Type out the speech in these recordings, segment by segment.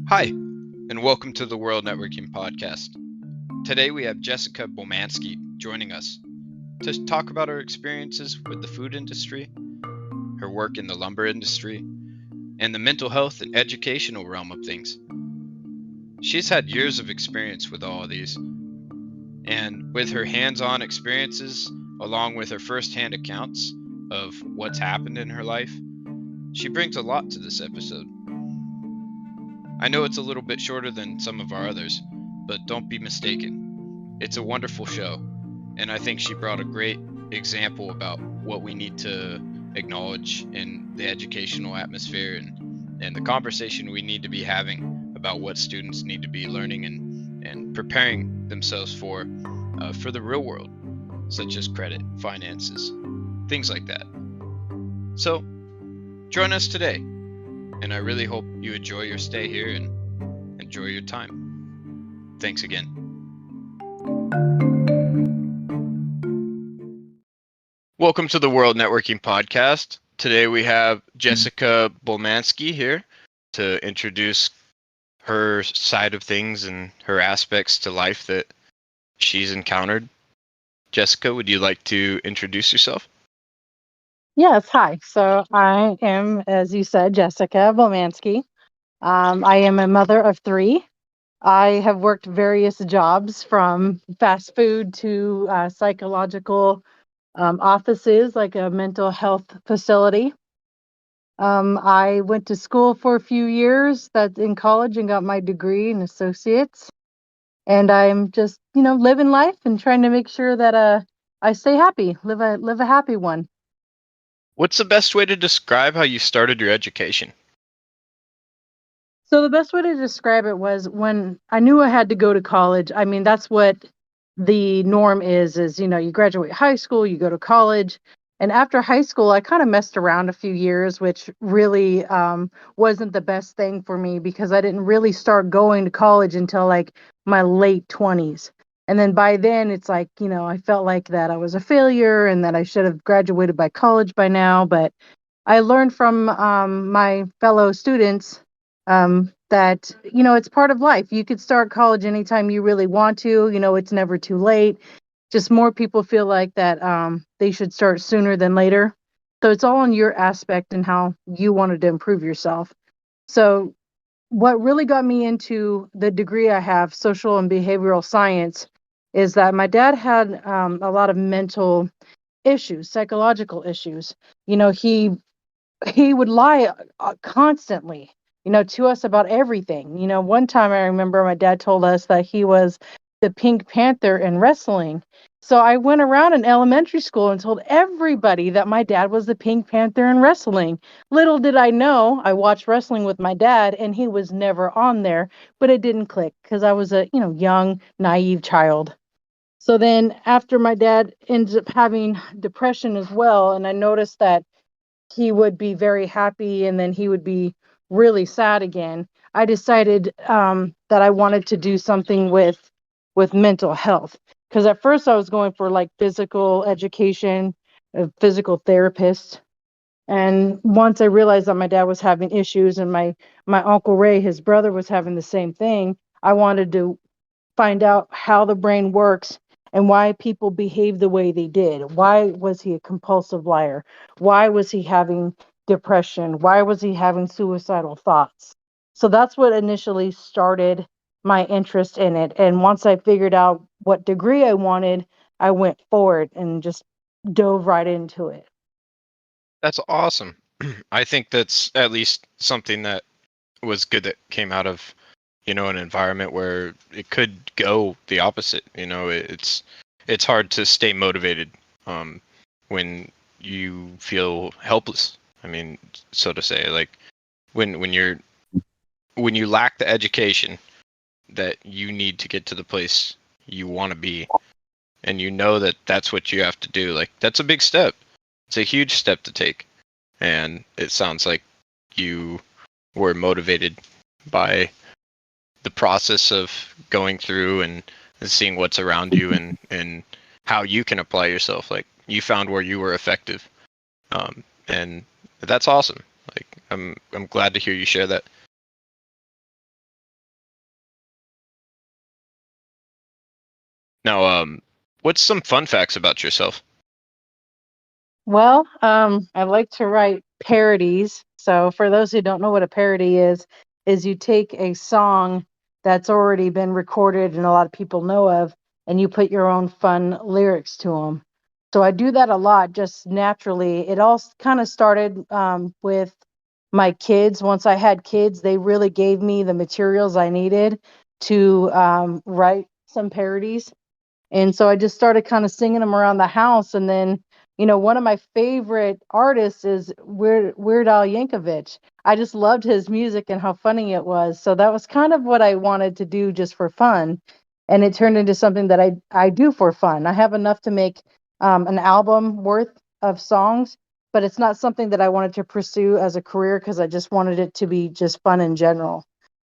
Hi, and welcome to the World Networking Podcast. Today we have Jessica Bolmanski joining us to talk about her experiences with the food industry, her work in the lumber industry, and the mental health and educational realm of things. She's had years of experience with all of these, and with her hands-on experiences, along with her first-hand accounts of what's happened in her life, she brings a lot to this episode. I know it's a little bit shorter than some of our others, but don't be mistaken. It's a wonderful show, and I think she brought a great example about what we need to acknowledge in the educational atmosphere and the conversation we need to be having about what students need to be learning and preparing themselves for the real world, such as credit, finances, things like that. So, join us today, and I really hope you enjoy your stay here and enjoy your time. Thanks again. Welcome to the World Networking Podcast. Today we have Jessica Bolmanski here to introduce her side of things and her aspects to life that she's encountered. Jessica, would you like to introduce yourself? Yes, hi. So I am, as you said, Jessica Bolmanski. I am a mother of three. I have worked various jobs from fast food to psychological offices, like a mental health facility. I went to school for a few years that in college and got my degree and associates. And I'm just, living life and trying to make sure that I stay happy, live a happy one. What's the best way to describe how you started your education? So the best way to describe it was when I knew I had to go to college. I mean, that's what the norm is, you graduate high school, you go to college. And after high school, I kind of messed around a few years, which really wasn't the best thing for me because I didn't really start going to college until like my late 20s. And then by then, it's like, I felt like that I was a failure and that I should have graduated by college by now. But I learned from my fellow students that, it's part of life. You could start college anytime you really want to. It's never too late. Just more people feel like that they should start sooner than later. So it's all on your aspect and how you wanted to improve yourself. So what really got me into the degree I have, social and behavioral science, is that my dad had a lot of mental issues, psychological issues. He would lie constantly, to us about everything. One time I remember my dad told us that he was the Pink Panther in wrestling. So I went around in elementary school and told everybody that my dad was the Pink Panther in wrestling. Little did I know, I watched wrestling with my dad and he was never on there, but it didn't click because I was a, young, naive child. So then after my dad ends up having depression as well, and I noticed that he would be very happy and then he would be really sad again. I decided that I wanted to do something with mental health because at first I was going for like physical education, a physical therapist. And once I realized that my dad was having issues and my uncle Ray, his brother, was having the same thing, I wanted to find out how the brain works and why people behave the way they did. Why was he a compulsive liar? Why was he having depression? Why was he having suicidal thoughts? So that's what initially started my interest in it. And once I figured out what degree I wanted, I went forward and just dove right into it. That's awesome. I think that's at least something that was good that came out of, an environment where it could go the opposite. It's hard to stay motivated um, when you feel helpless. I mean, so to say, like when when you lack the education that you need to get to the place you want to be, and you know that that's what you have to do. Like that's a big step. It's a huge step to take, and it sounds like you were motivated by the process of going through and seeing what's around you and how you can apply yourself. Like you found where you were effective, and that's awesome. Like I'm glad to hear you share that. Now, what's some fun facts about yourself? Well, I like to write parodies. So for those who don't know what a parody is you take a song that's already been recorded and a lot of people know of, and you put your own fun lyrics to them. So I do that a lot, just naturally. It all kind of started with my kids. Once I had kids, they really gave me the materials I needed to write some parodies. And so I just started kind of singing them around the house. And then, one of my favorite artists is Weird Al Yankovic. I just loved his music and how funny it was. So that was kind of what I wanted to do just for fun. And it turned into something that I do for fun. I have enough to make an album worth of songs, but it's not something that I wanted to pursue as a career because I just wanted it to be just fun in general.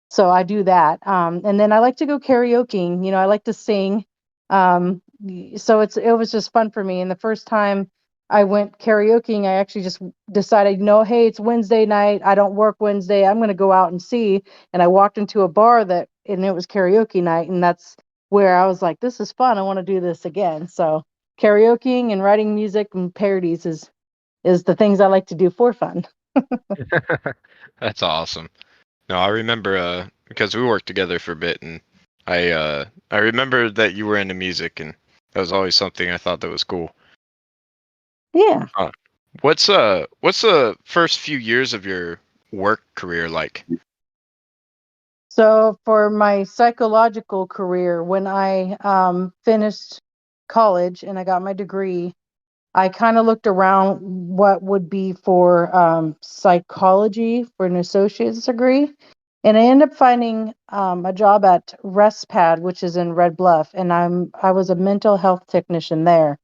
So I do that. And then I like to go karaokeing. I like to sing. So it was just fun for me. And the first time I went karaokeing, I actually just decided, hey, it's Wednesday night. I don't work Wednesday. I'm going to go out and see. And I walked into a bar and it was karaoke night. And that's where I was like, this is fun. I want to do this again. So karaokeing and writing music and parodies is the things I like to do for fun. That's awesome. No, I remember because we worked together for a bit, and I remember that you were into music, and that was always something I thought that was cool. Yeah. Uh, what's the first few years of your work career like? So for my psychological career, when I finished college and I got my degree, I kind of looked around what would be for psychology for an associate's degree. And I ended up finding a job at RestPad, which is in Red Bluff, and I was a mental health technician there.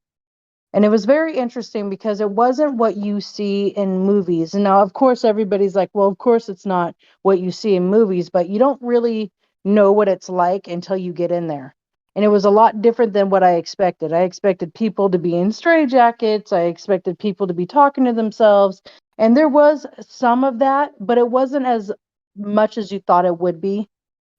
And it was very interesting because it wasn't what you see in movies. And now, of course, everybody's like, well, of course, it's not what you see in movies, but you don't really know what it's like until you get in there. And it was a lot different than what I expected. I expected people to be in straitjackets, I expected people to be talking to themselves. And there was some of that, but it wasn't as much as you thought it would be.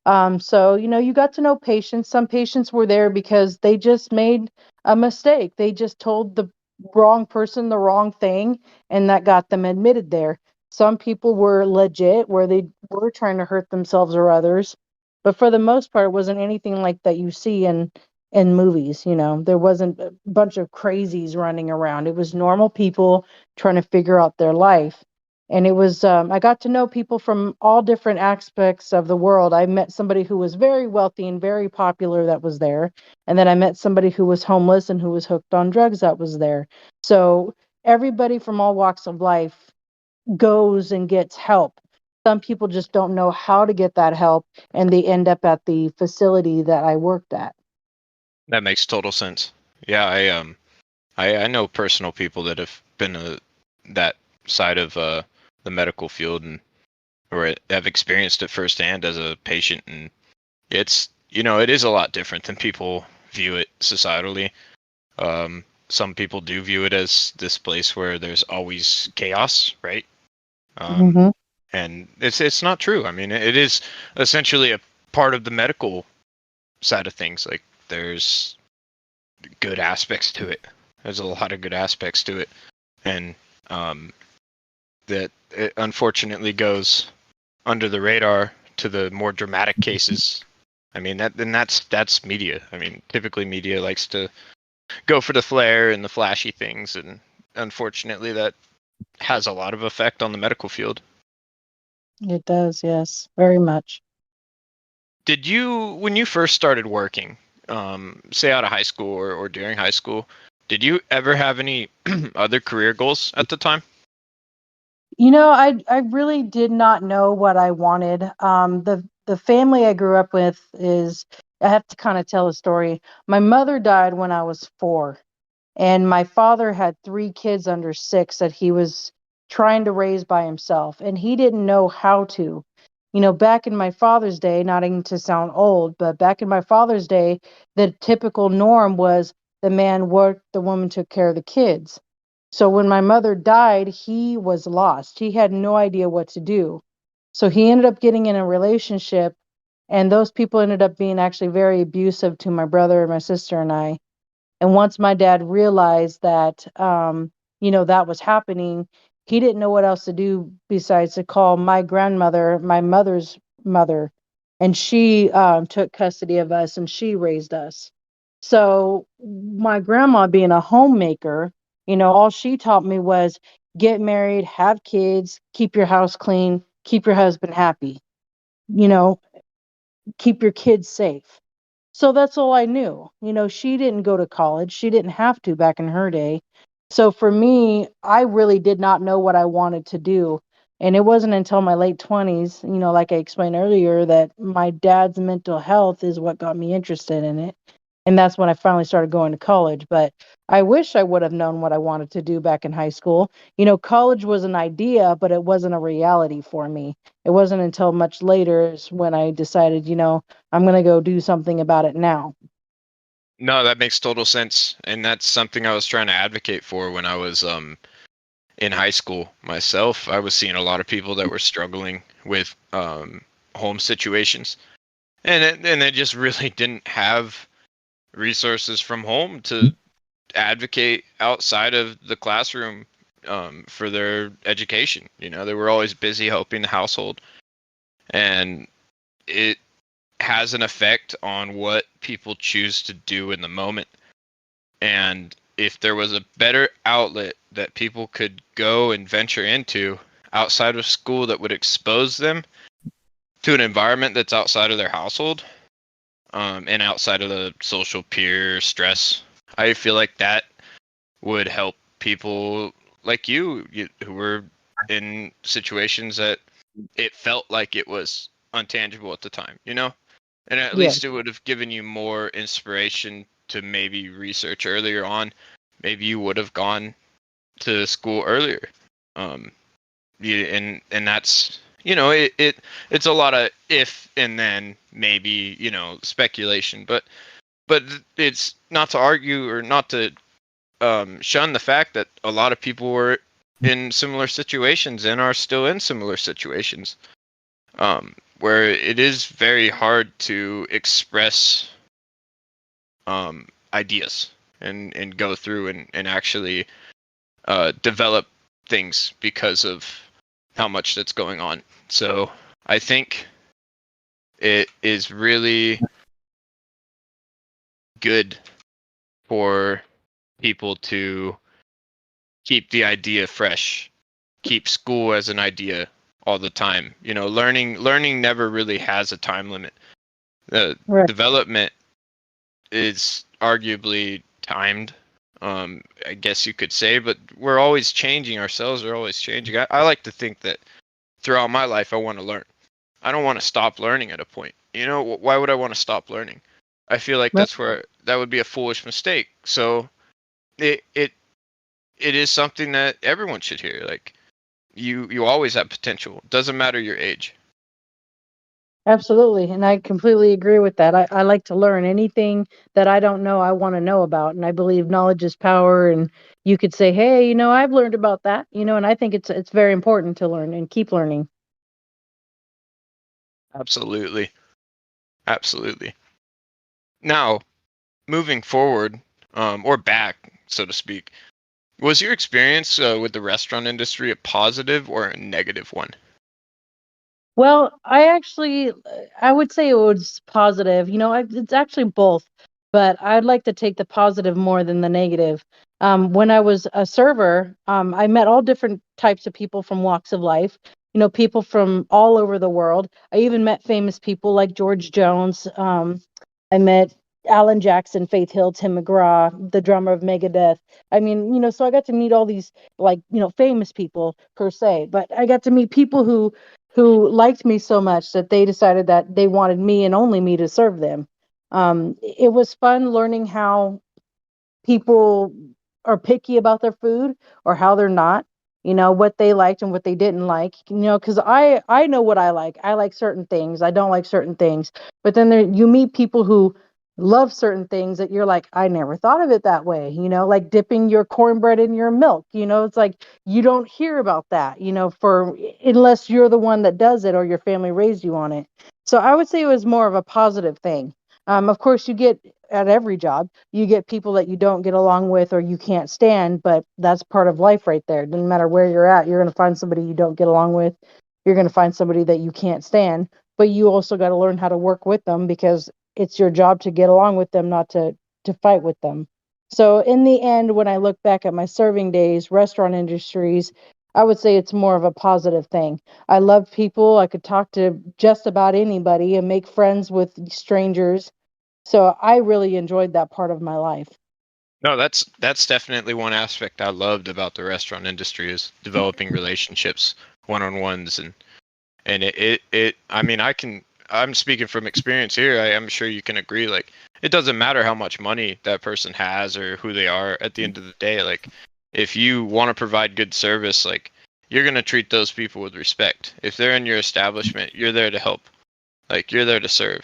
So, you got to know patients. Some patients were there because they just made a mistake. They just told the wrong person the wrong thing, and that got them admitted there. Some people were legit, where they were trying to hurt themselves or others. But for the most part, it wasn't anything like that you see in movies. There wasn't a bunch of crazies running around. It was normal people trying to figure out their life. And it was I got to know people from all different aspects of the world. I met somebody who was very wealthy and very popular that was there, and then I met somebody who was homeless and who was hooked on drugs that was there. So everybody from all walks of life goes and gets help. Some people just don't know how to get that help, and they end up at the facility that I worked at. That makes total sense. Yeah, I know personal people that have been that side of the medical field and or have experienced it firsthand as a patient, and it's it is a lot different than people view it societally. Some people do view it as this place where there's always chaos, right? Um, Hmm. and it's not true. I mean, it is essentially a part of the medical side of things. Like there's good aspects to it. There's a lot of good aspects to it, and um, that it unfortunately goes under the radar to the more dramatic cases. I mean that's media. I mean, typically media likes to go for the flair and the flashy things, and unfortunately that has a lot of effect on the medical field. It does, yes, very much. Did you, when you first started working, say out of high school or during high school, did you ever have any other career goals at the time? I really did not know what I wanted. The family I grew up with is I have to kind of tell a story. My mother died when I was 4, and my father had 3 kids under 6 that he was trying to raise by himself, and he didn't know how to. Back in my father's day, not even to sound old, but back in my father's day, the typical norm was the man worked, the woman took care of the kids. So when my mother died, he was lost. He had no idea what to do. So he ended up getting in a relationship And those people ended up being actually very abusive to my brother and my sister and I. And once my dad realized that, that was happening, he didn't know what else to do besides to call my grandmother, my mother's mother, and she took custody of us and she raised us. So my grandma, being a homemaker, all she taught me was get married, have kids, keep your house clean, keep your husband happy, you know, keep your kids safe. So that's all I knew. She didn't go to college. She didn't have to back in her day. So for me, I really did not know what I wanted to do. And it wasn't until my late 20s, like I explained earlier, that my dad's mental health is what got me interested in it. And that's when I finally started going to college. But I wish I would have known what I wanted to do back in high school. College was an idea, but it wasn't a reality for me. It wasn't until much later when I decided, I'm going to go do something about it now. No, that makes total sense, and that's something I was trying to advocate for when I was in high school myself. I was seeing a lot of people that were struggling with home situations, and they just really didn't have resources from home to advocate outside of the classroom for their education. They were always busy helping the household, and it has an effect on what people choose to do in the moment. And if there was a better outlet that people could go and venture into outside of school that would expose them to an environment that's outside of their household, and outside of the social peer stress, I feel like that would help people like you who were in situations that it felt like it was untangible at the time. And at Yeah, least it would have given you more inspiration to maybe research earlier on. Maybe you would have gone to school earlier. Um, and that's it's a lot of if and then maybe speculation, but it's not to argue or not to shun the fact that a lot of people were in similar situations and are still in similar situations, where it is very hard to express ideas and go through and actually develop things because of how much that's going on. So I think it is really good for people to keep the idea fresh, keep school as an idea all the time. Learning never really has a time limit. The right. development is arguably timed, I guess you could say, but we're always changing. Ourselves are always changing. I like to think that throughout my life, I want to learn. I don't want to stop learning at a point. Why would I want to stop learning? I feel like Right. that would be a foolish mistake. So it it it is something that everyone should hear. Like you always have potential. Doesn't matter your age. Absolutely. And I completely agree with that. I like to learn anything that I don't know, I want to know about. And I believe knowledge is power. And you could say, hey, I've learned about that, and I think it's very important to learn and keep learning. Absolutely. Absolutely. Now, moving forward, or back, so to speak, was your experience with the restaurant industry a positive or a negative one? Well, I would say it was positive. It's actually both, but I'd like to take the positive more than the negative. When I was a server, I met all different types of people from walks of life. People from all over the world. I even met famous people like George Jones. I met Alan Jackson, Faith Hill, Tim McGraw, the drummer of Megadeth. I mean, so I got to meet all these like, famous people per se, but I got to meet people who liked me so much that they decided that they wanted me and only me to serve them. It was fun learning how people are picky about their food or how they're not, what they liked and what they didn't like, because I know what I like certain things, I don't like certain things, but then you meet people who love certain things that you're like, I never thought of it that way, like dipping your cornbread in your milk, it's like you don't hear about that, for unless you're the one that does it or your family raised you on it. So I would say it was more of a positive thing. Of course, you get at every job, you get people that you don't get along with or you can't stand, but that's part of life right there. Doesn't matter where you're at, you're going to find somebody you don't get along with. You're going to find somebody that you can't stand, but you also got to learn how to work with them because it's your job to get along with them, not to fight with them. So in the end, when I look back at my serving days, restaurant industries, I would say it's more of a positive thing. I love people. I could talk to just about anybody and make friends with strangers. So I really enjoyed that part of my life. No, that's definitely one aspect I loved about the restaurant industry is developing relationships, one-on-ones, and it I mean I'm speaking from experience here. I'm sure you can agree, like it doesn't matter how much money that person has or who they are at the end of the day, like if you want to provide good service, like you're going to treat those people with respect. If they're in your establishment, you're there to help. Like you're there to serve.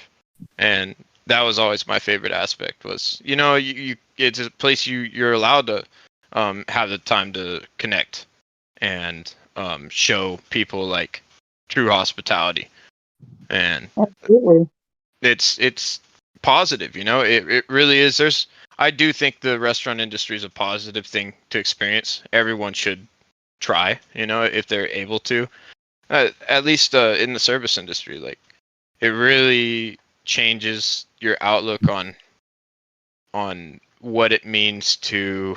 And that was always my favorite aspect was, you it's a place you're allowed to have the time to connect and show people like true hospitality, and Absolutely. it's positive. It really is. I do think the restaurant industry is a positive thing to experience. Everyone should try, if they're able to, at least in the service industry. Like it really changes your outlook on what it means to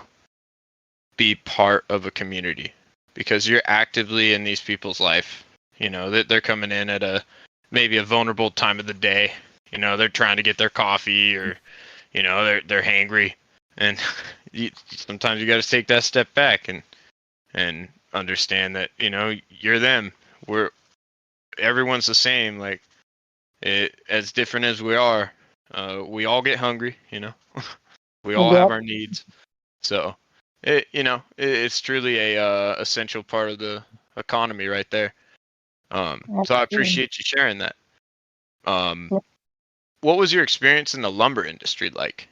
be part of a community, because you're actively in these people's life. That they're coming in at a maybe a vulnerable time of the day. They're trying to get their coffee, or they're hangry, and sometimes you got to take that step back and understand that you're them. We're Everyone's the same. Like as different as we are, we all get hungry. We all have Yep. our needs. So it's truly a essential part of the economy right there. So I Absolutely. appreciate you sharing that. Um, what was your experience in the lumber industry like?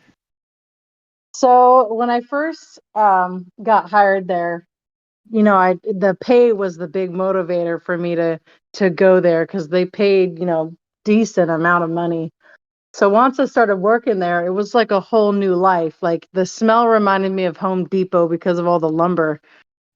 So when I first got hired there, I the pay was the big motivator for me to go there because they paid, decent amount of money. So once I started working there, it was like a whole new life. Like the smell reminded me of Home Depot because of all the lumber,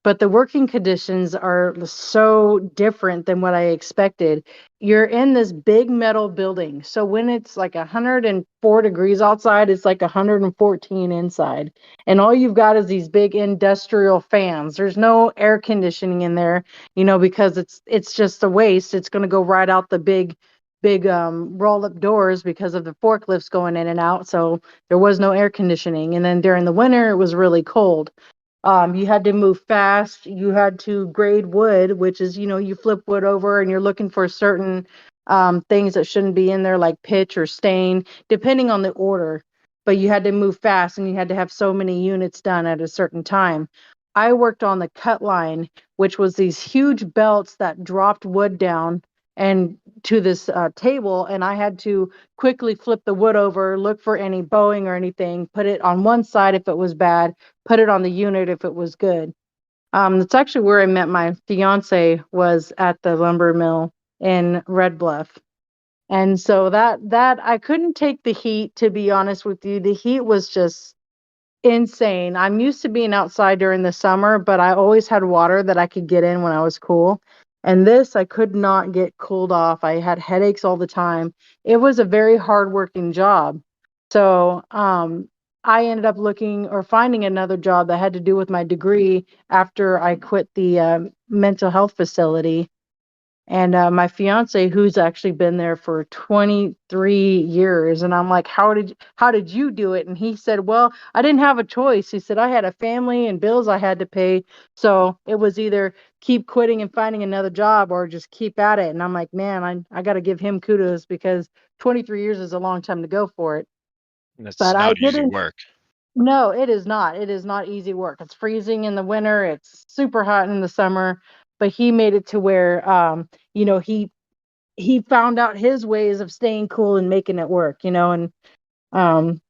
but the working conditions are so different than what I expected. You're in this big metal building. So when it's like 104 degrees outside, it's like 114 inside. And all you've got is these big industrial fans. There's no air conditioning in there, because it's just a waste. It's going to go right out the big roll up doors because of the forklifts going in and out. So there was no air conditioning. And then during the winter, it was really cold. You had to move fast. You had to grade wood, which is, you flip wood over and you're looking for certain things that shouldn't be in there, like pitch or stain, depending on the order. But you had to move fast and you had to have so many units done at a certain time. I worked on the cut line, which was these huge belts that dropped wood down and to this table, and I had to quickly flip the wood over, look for any bowing or anything, put it on one side if it was bad, put it on the unit if it was good. That's actually where I met my fiance, was at the lumber mill in Red Bluff. And so that I couldn't take the heat, to be honest with you. The heat was just insane. I'm used to being outside during the summer, but I always had water that I could get in when I was cool. And this, I could not get cooled off. I had headaches all the time. It was a very hard working job. So, I ended up looking or finding another job that had to do with my degree after I quit the mental health facility. And my fiance, who's actually been there for 23 years, and I'm like, how did you do it? And he said, well, I didn't have a choice. He said I had a family and bills I had to pay, so it was either keep quitting and finding another job or just keep at it. And I'm like, man, I got to give him kudos because 23 years is a long time to go for it. That's But I not easy didn't. work. No, it is not. It is not easy work. It's freezing in the winter. It's super hot in the summer. But he made it to where, he found out his ways of staying cool and making it work. And um,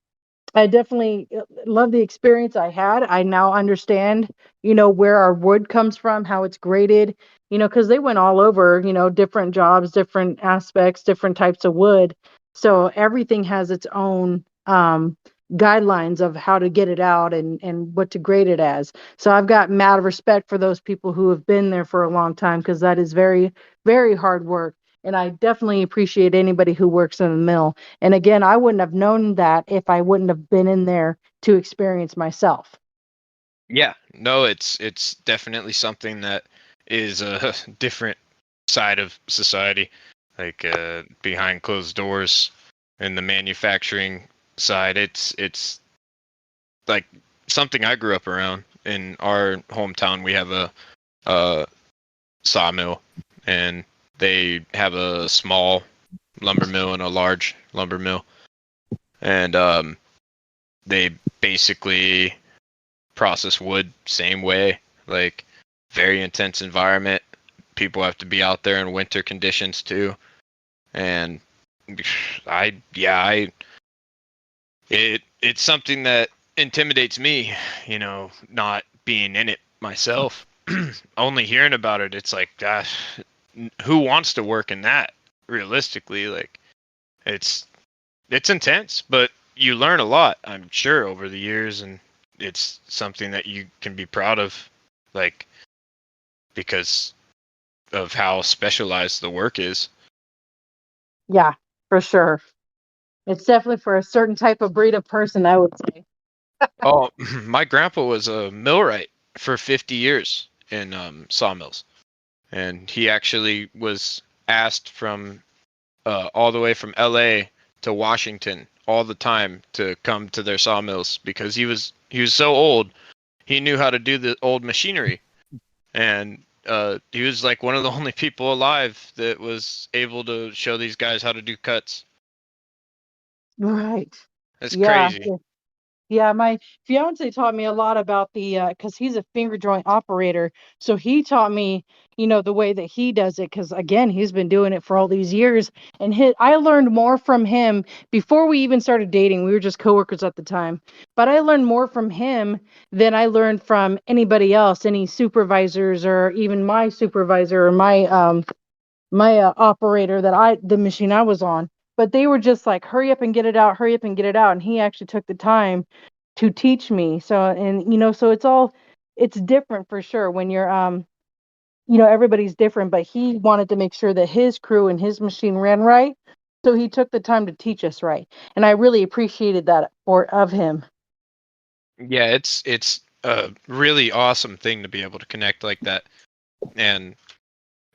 I definitely love the experience I had. I now understand, where our wood comes from, how it's graded. because they went all over, different jobs, different aspects, different types of wood. So everything has its own guidelines of how to get it out and what to grade it as. So I've got mad respect for those people who have been there for a long time, because that is very, very hard work. And I definitely appreciate anybody who works in the mill. And again, I wouldn't have known that if I wouldn't have been in there to experience myself. Yeah, no, it's definitely something that is a different side of society, like behind closed doors in the manufacturing side. It's like something I grew up around. In our hometown, we have a sawmill, and they have a small lumber mill and a large lumber mill, and they basically process wood same way, like very intense environment. People have to be out there in winter conditions too, and I it's something that intimidates me, not being in it myself. Only hearing about it, it's like, gosh, who wants to work in that? Realistically, like it's it's intense, but you learn a lot, I'm sure, over the years, and it's something that you can be proud of, like because of how specialized the work is. Yeah, for sure. It's definitely for a certain type of breed of person, I would say. Oh, my grandpa was a millwright for 50 years in sawmills, and he actually was asked from all the way from LA to Washington all the time to come to their sawmills because he was so old. He knew how to do the old machinery, and he was like one of the only people alive that was able to show these guys how to do cuts. Right. That's Yeah. crazy. Yeah, my fiance taught me a lot about because he's a finger joint operator. So he taught me, the way that he does it. Because again, he's been doing it for all these years, and I learned more from him before we even started dating. We were just coworkers at the time, but I learned more from him than I learned from anybody else, any supervisors, or even my supervisor, or my operator the machine I was on. But they were just like, hurry up and get it out, hurry up and get it out. And he actually took the time to teach me. So, and so it's different for sure when you're everybody's different, but he wanted to make sure that his crew and his machine ran right. So he took the time to teach us right. And I really appreciated that of him. Yeah, it's a really awesome thing to be able to connect like that, and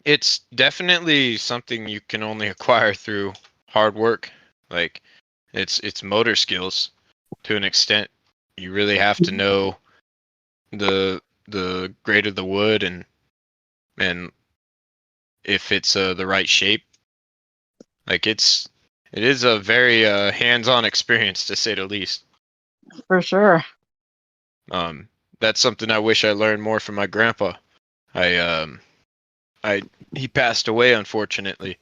it's definitely something you can only acquire through hard work. Like it's motor skills to an extent. You really have to know the grade of the wood and if it's the right shape. Like it is a very hands-on experience to say the least. For sure. Um, that's something I wish I learned more from my grandpa. I I he passed away unfortunately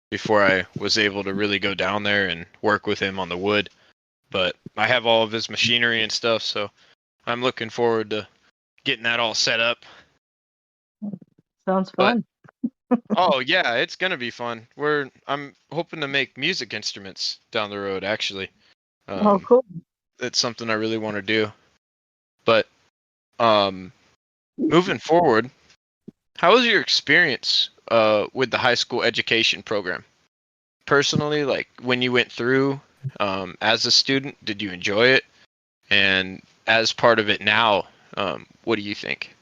before I was able to really go down there and work with him on the wood. But I have all of his machinery and stuff, so I'm looking forward to getting that all set up. Sounds But fun. oh yeah, it's gonna be fun. I'm hoping to make music instruments down the road. Actually, Oh, um, cool. it's something I really want to do. But um, moving forward, how was your experience with the high school education program? Personally, like when you went through as a student, did you enjoy it? And as part of it now, what do you think?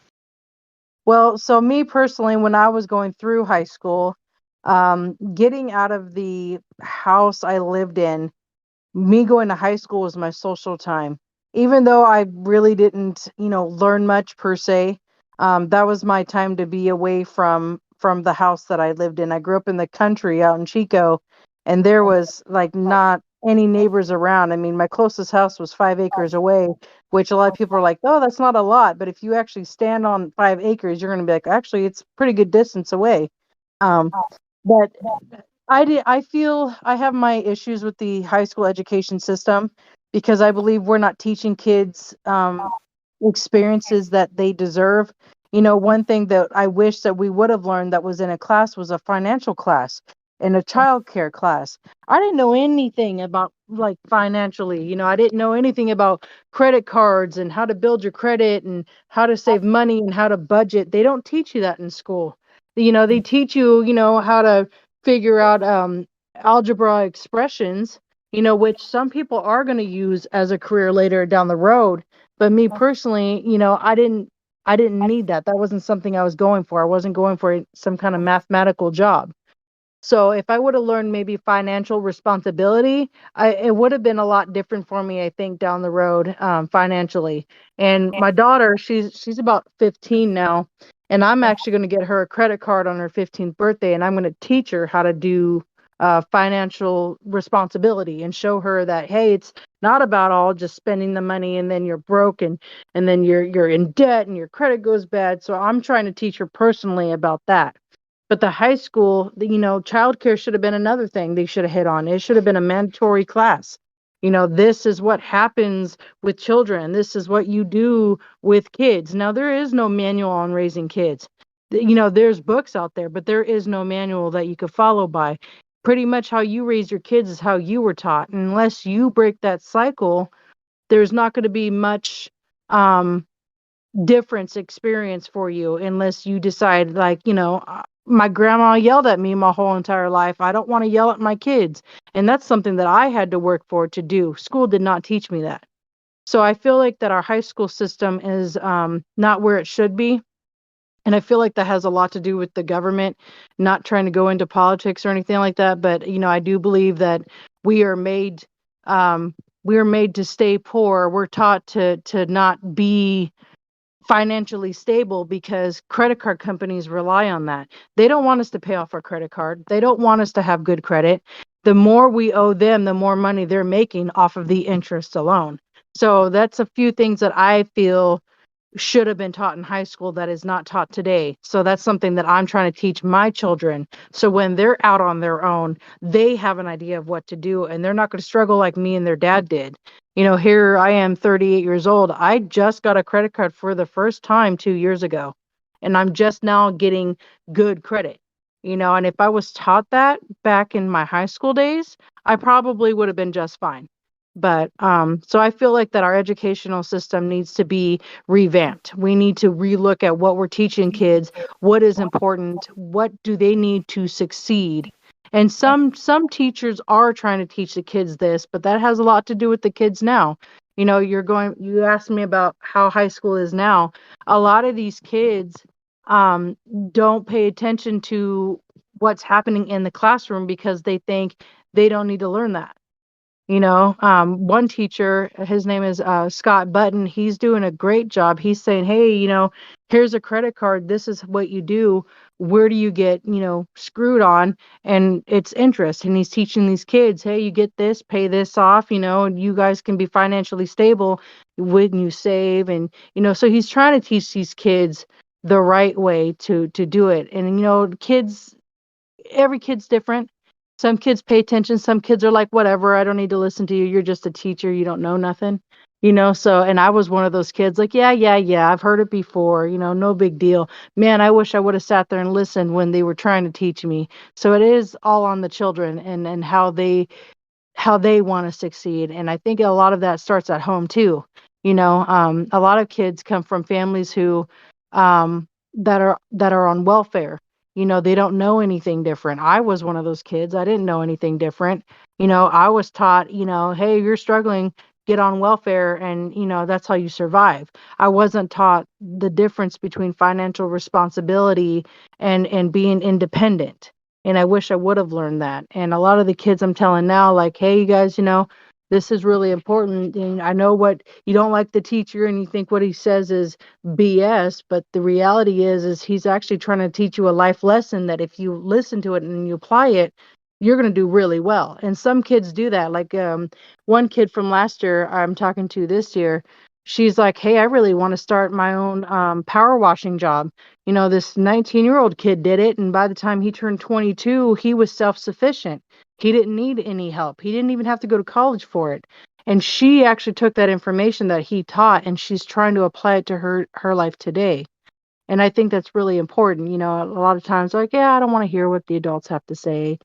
Well, so me personally, when I was going through high school, getting out of the house I lived in, me going to high school was my social time. Even though I really didn't, learn much per se, that was my time to be away from the house that I lived in. I grew up in the country out in Chico, and there was like not any neighbors around. I mean, my closest house was 5 acres away, which a lot of people are like, "Oh, that's not a lot." But if you actually stand on 5 acres, you're going to be like, "Actually, it's pretty good distance away." Um, but I feel I have my issues with the high school education system because I believe we're not teaching kids experiences that they deserve. One thing that I wish that we would have learned that was in a class was a financial class and a childcare class. I didn't know anything about like financially. I didn't know anything about credit cards and how to build your credit and how to save money and how to budget. They don't teach you that in school. They teach you, how to figure out algebra expressions, which some people are going to use as a career later down the road. But me personally, I didn't need that. That wasn't something I was going for. I wasn't going for some kind of mathematical job. So if I would have learned maybe financial responsibility, it would have been a lot different for me, I think, down the road, financially. And my daughter, she's about 15 now, and I'm actually going to get her a credit card on her 15th birthday, and I'm going to teach her how to do financial responsibility and show her that, hey, it's not about all just spending the money and then you're broke and then you're in debt and your credit goes bad. So I'm trying to teach her personally about that. But the high school, childcare should have been another thing they should have hit on. It should have been a mandatory class. This is what happens with children. This is what you do with kids. Now, there is no manual on raising kids. There's books out there, but there is no manual that you could follow by. Pretty much how you raise your kids is how you were taught. And unless you break that cycle, there's not going to be much um, difference experience for you unless you decide, like, my grandma yelled at me my whole entire life. I don't want to yell at my kids. And that's something that I had to work for to do. School did not teach me that. So I feel like that our high school system is not where it should be. And I feel like that has a lot to do with the government not trying to go into politics or anything like that. But, I do believe that we are made um, we are made to stay poor. We're taught to not be financially stable because credit card companies rely on that. They don't want us to pay off our credit card. They don't want us to have good credit. The more we owe them, the more money they're making off of the interest alone. So that's a few things that I feel should have been taught in high school that is not taught today. So that's something that I'm trying to teach my children. So when they're out on their own, they have an idea of what to do and they're not going to struggle like me and their dad did. Here I am 38 years old. I just got a credit card for the first time 2 years ago, and I'm just now getting good credit. And if I was taught that back in my high school days, I probably would have been just fine. But so I feel like that our educational system needs to be revamped. We need to relook at what we're teaching kids, what is important, what do they need to succeed. And some teachers are trying to teach the kids this, but that has a lot to do with the kids now. You asked me about how high school is now. A lot of these kids um, don't pay attention to what's happening in the classroom because they think they don't need to learn that. One teacher, his name is Scott Button. He's doing a great job. He's saying, hey, here's a credit card. This is what you do. Where do you get, screwed on? And it's interest. And he's teaching these kids, hey, you get this, pay this off, and you guys can be financially stable when you save. And, so he's trying to teach these kids the right way to do it. And, every kid's different. Some kids pay attention. Some kids are like, whatever, I don't need to listen to you. You're just a teacher. You don't know nothing. So, and I was one of those kids like, yeah, yeah, yeah, I've heard it before, no big deal. Man, I wish I would have sat there and listened when they were trying to teach me. So it is all on the children and how they want to succeed. And I think a lot of that starts at home too. A lot of kids come from families who that are on welfare. They don't know anything different. I was one of those kids. I didn't know anything different. I was taught, hey, you're struggling, get on welfare, and that's how you survive. I wasn't taught the difference between financial responsibility and being independent. And I wish I would have learned that. And a lot of the kids I'm telling now, like, hey, you guys, this is really important. And I know what you don't like the teacher and you think what he says is BS, but the reality is he's actually trying to teach you a life lesson that if you listen to it and you apply it, you're going to do really well. And some kids do that. Like one kid from last year I'm talking to this year, she's like, hey, I really want to start my own power washing job. This 19-year-old kid did it. And by the time he turned 22, he was self-sufficient. He didn't need any help. He didn't even have to go to college for it. And she actually took that information that he taught and she's trying to apply it to her life today. And I think that's really important. A lot of times, like, yeah, I don't want to hear what the adults have to say.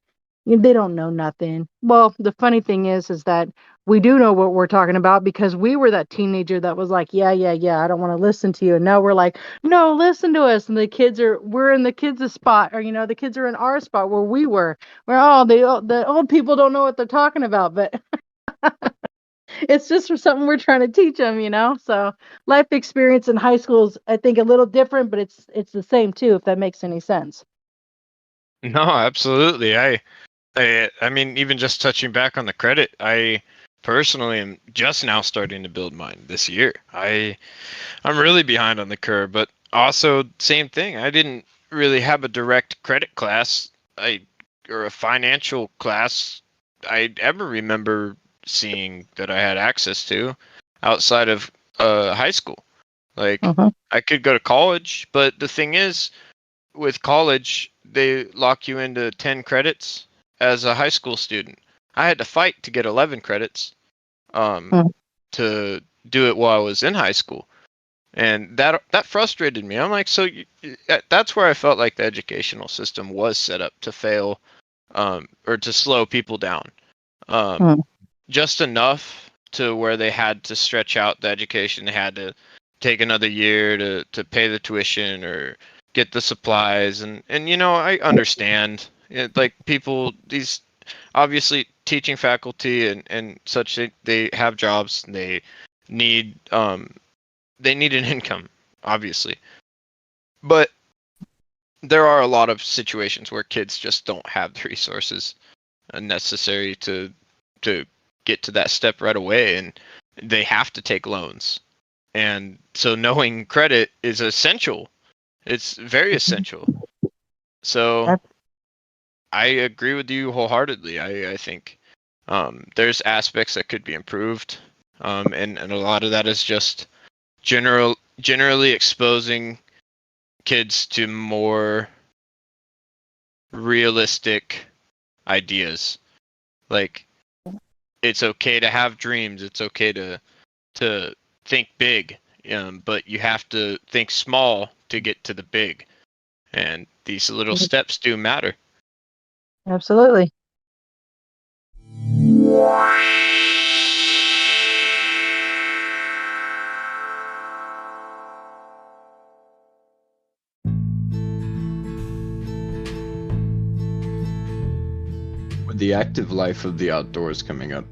They don't know nothing. Well, the funny thing is that we do know what we're talking about because we were that teenager that was like, yeah, yeah, yeah, I don't want to listen to you. And now we're like, no, listen to us. And we're in the kids' spot, or, the kids are in our spot where we were. Where, oh, the old people don't know what they're talking about. But it's just for something we're trying to teach them. So life experience in high school is, I think, a little different, but it's the same too, if that makes any sense. No, absolutely. I mean, even just touching back on the credit, I personally am just now starting to build mine this year. I'm really behind on the curve, but also same thing. I didn't really have a direct credit class, or a financial class I ever remember seeing that I had access to outside of high school. Like Uh-huh. I could go to college, but the thing is, with college, they lock you into 10 credits as a high school student. I had to fight to get 11 credits um, Uh-huh. to do it while I was in high school. And that frustrated me. I'm like, that's where I felt like the educational system was set up to fail, or to slow people down, um, Uh-huh. just enough to where they had to stretch out the education. They had to take another year to pay the tuition or get the supplies, and I understand. Like people, these obviously teaching faculty and such, they have jobs. Need um they need an income, obviously. But there are a lot of situations where kids just don't have the resources necessary to get to that step right away, and they have to take loans. And so knowing credit is essential. It's very essential. So That's I agree with you wholeheartedly. I think there's aspects that could be improved, and a lot of that is just generally exposing kids to more realistic ideas. Like it's okay to have dreams. It's okay to think big, but you have to think small to get to the big. And these little steps do matter. absolutely. With the active life of the outdoors coming up,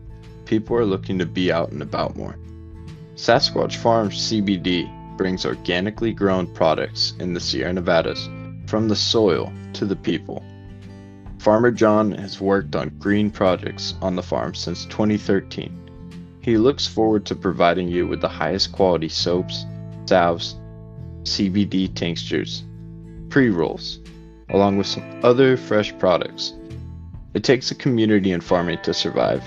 people are looking to be out and about more. Sasquatch Farms CBD brings organically grown products in the Sierra Nevadas from the soil to the people. Farmer John has worked on green projects on the farm since 2013. He looks forward to providing you with the highest quality soaps, salves, CBD tinctures, pre-rolls, along with some other fresh products. It takes a community in farming to survive,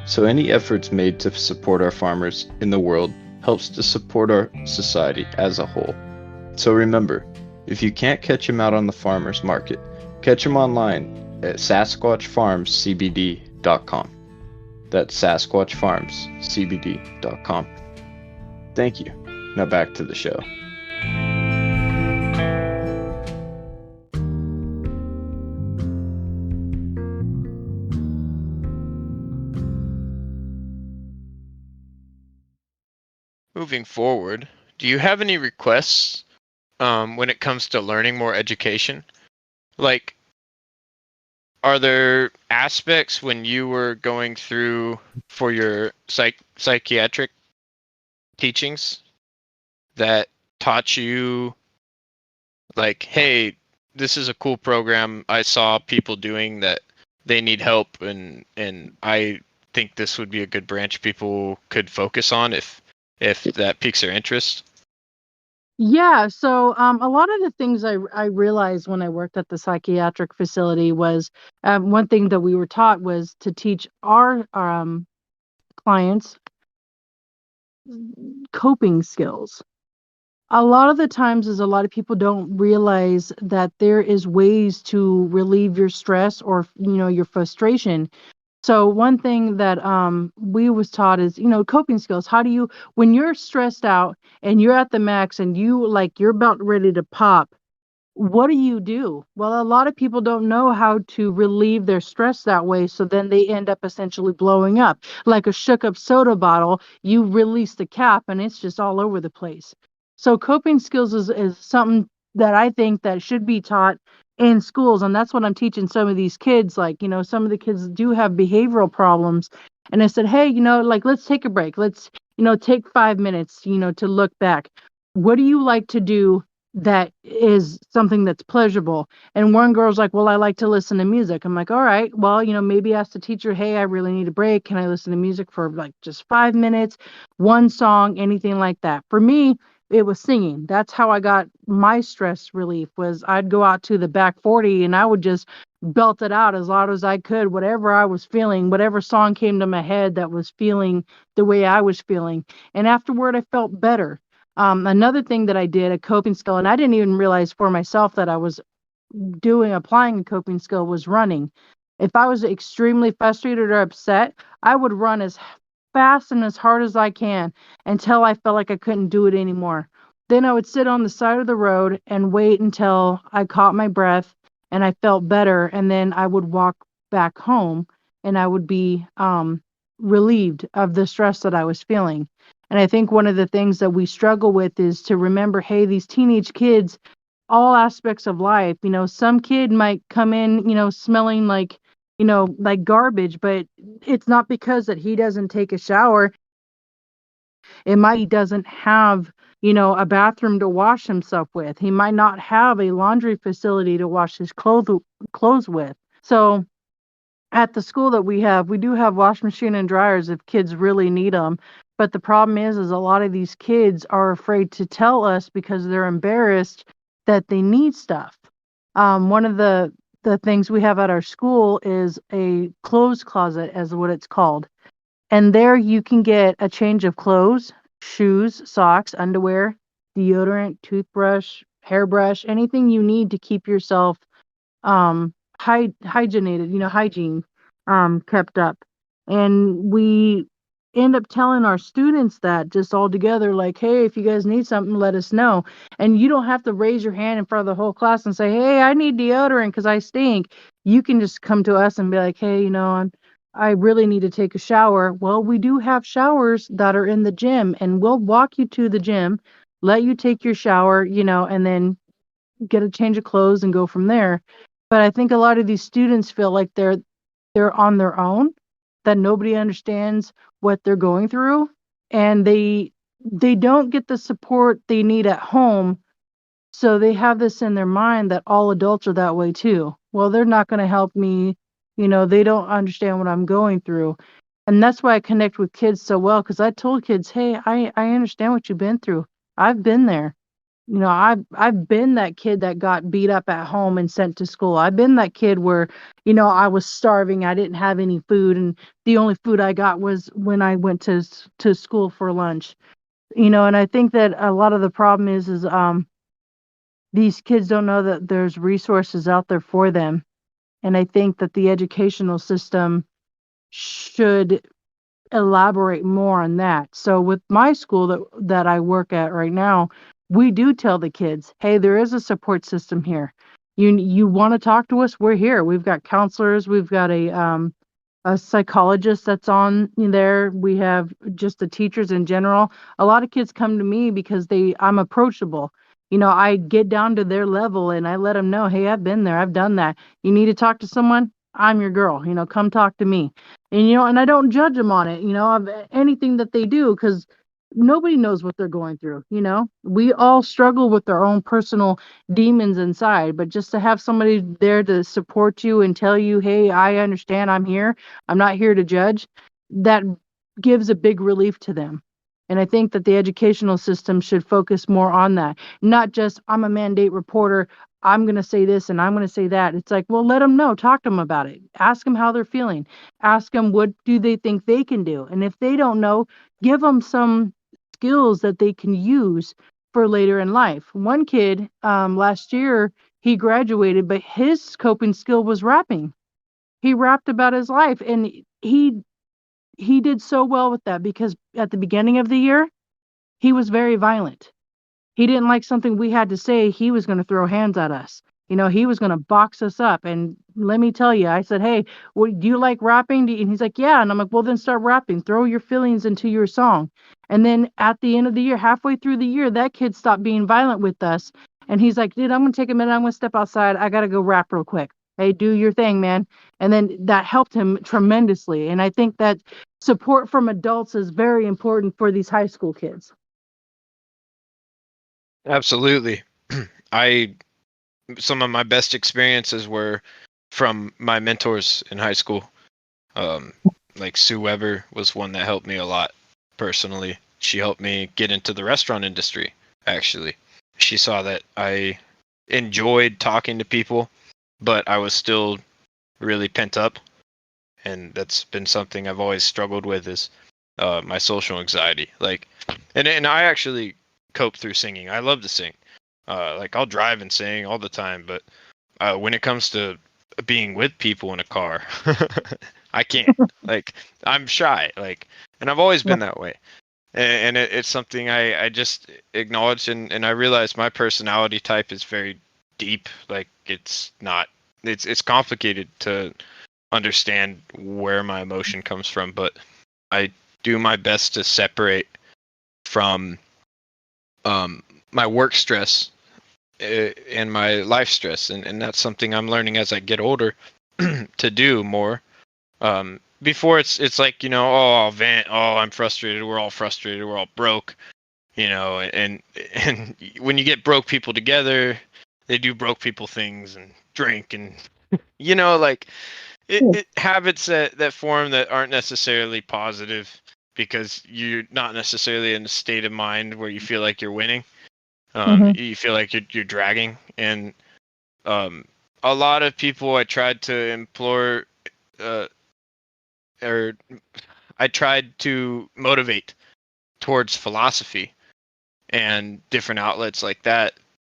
so any efforts made to support our farmers in the world helps to support our society as a whole. So remember, if you can't catch him out on the farmers market, catch him online at SasquatchFarmsCBD.com. That's SasquatchFarmsCBD.com. Thank you. Now back to the show. Moving forward, do you have any requests when it comes to learning more education? Like, are there aspects when you were going through for your psychiatric teachings that taught you, like, hey, this is a cool program I saw people doing that they need help, and I think this would be a good branch people could focus on if that piques their interest? Yeah, so a lot of the things I realized when I worked at the psychiatric facility was one thing that we were taught was to teach our clients coping skills. A lot of the times is a lot of people don't realize that there is ways to relieve your stress or your frustration. So one thing that we was taught is, coping skills. How do you, when you're stressed out and you're at the max and you're about ready to pop, what do you do? Well, a lot of people don't know how to relieve their stress that way. So then they end up essentially blowing up. Like a shook up soda bottle, you release the cap and it's just all over the place. So coping skills is something that I think that should be taught in schools. And that's what I'm teaching some of these kids. Like, some of the kids do have behavioral problems. And I said, hey, like, let's take a break. Let's, take 5 minutes, to look back. What do you like to do that is something that's pleasurable? And one girl's like, well, I like to listen to music. I'm like, all right, well, maybe ask the teacher, hey, I really need a break. Can I listen to music for like just 5 minutes, one song, anything like that? For me, it was singing. That's how I got my stress relief. Was I'd go out to the back 40 and I would just belt it out as loud as I could, whatever I was feeling, whatever song came to my head that was feeling the way I was feeling. And afterward, I felt better. Another thing that I did, a coping skill, and I didn't even realize for myself that I was applying a coping skill, was running. If I was extremely frustrated or upset, I would run as fast and as hard as I can until I felt like I couldn't do it anymore. Then I would sit on the side of the road and wait until I caught my breath and I felt better. And then I would walk back home and I would be relieved of the stress that I was feeling. And I think one of the things that we struggle with is to remember, hey, these teenage kids, all aspects of life, some kid might come in, smelling like garbage, but it's not because that he doesn't take a shower. It might he doesn't have, a bathroom to wash himself with. He might not have a laundry facility to wash his clothes with. So at the school that we do have wash machine and dryers if kids really need them. But the problem is a lot of these kids are afraid to tell us because they're embarrassed that they need stuff. One of the things we have at our school is a clothes closet, as what it's called. And there you can get a change of clothes, shoes, socks, underwear, deodorant, toothbrush, hairbrush, anything you need to keep yourself hygiene kept up. And we end up telling our students that just all together, like, hey, if you guys need something, let us know. And you don't have to raise your hand in front of the whole class and say, hey, I need deodorant because I stink. You can just come to us and be like, hey, I really need to take a shower. Well, we do have showers that are in the gym, and we'll walk you to the gym, let you take your shower, and then get a change of clothes and go from there. But I think a lot of these students feel like they're on their own, that nobody understands what they're going through, and they don't get the support they need at home. So they have this in their mind that all adults are that way too. Well, they're not going to help me. They don't understand what I'm going through. And that's why I connect with kids so well, because I told kids, hey, I understand what you've been through. I've been there. I've been that kid that got beat up at home and sent to school. I've been that kid where, I was starving. I didn't have any food, and the only food I got was when I went to school for lunch. And I think that a lot of the problem is these kids don't know that there's resources out there for them. And I think that the educational system should elaborate more on that. So with my school that I work at right now, we do tell the kids, hey, there is a support system here. You want to talk to us? We're here. We've got counselors. We've got a psychologist that's on there. We have just the teachers in general. A lot of kids come to me because I'm approachable. I get down to their level and I let them know, hey, I've been there. I've done that. You need to talk to someone? I'm your girl. Come talk to me. And, and I don't judge them on it, of anything that they do, because nobody knows what they're going through. We all struggle with our own personal demons inside, but just to have somebody there to support you and tell you, hey, I understand, I'm here, I'm not here to judge, that gives a big relief to them. And I think that the educational system should focus more on that. Not just, I'm a mandate reporter, I'm going to say this and I'm going to say that. It's like, well, let them know, talk to them about it. Ask them how they're feeling. Ask them, what do they think they can do? And if they don't know, give them some skills that they can use for later in life. One kid last year, he graduated, but his coping skill was rapping. He rapped about his life, and he he did so well with that because at the beginning of the year, he was very violent. He didn't like something we had to say, he was going to throw hands at us. He was going to box us up. And let me tell you, I said, hey, do you like rapping? And he's like, yeah. And I'm like, well, then start rapping. Throw your feelings into your song. And then at the end of the year, halfway through the year, that kid stopped being violent with us. And he's like, dude, I'm going to take a minute. I'm going to step outside. I got to go rap real quick. Hey, do your thing, man. And then that helped him tremendously. And I think that support from adults is very important for these high school kids. Absolutely. I Some of my best experiences were from my mentors in high school. Um, like Sue Weber was one that helped me a lot personally. She helped me get into the restaurant industry, actually. She saw that I enjoyed talking to people, but I was still really pent up. And that's been something I've always struggled with is my social anxiety. And I actually cope through singing. I love to sing. Like I'll drive and sing all the time, but when it comes to being with people in a car, I can't. Like I'm shy. And I've always been that way. And it's something I just acknowledge, and I realize my personality type is very deep. Like it's not. It's complicated to understand where my emotion comes from, but I do my best to separate from my work stress and my life stress, and that's something I'm learning as I get older to do more. Before it's like oh, I'll vent, oh, I'm frustrated, we're all frustrated, we're all broke, and when you get broke people together, they do broke people things and drink and like it habits that form that aren't necessarily positive because you're not necessarily in a state of mind where you feel like you're winning. You feel like you're dragging, and a lot of people I tried to implore, or I tried to motivate towards philosophy and different outlets like that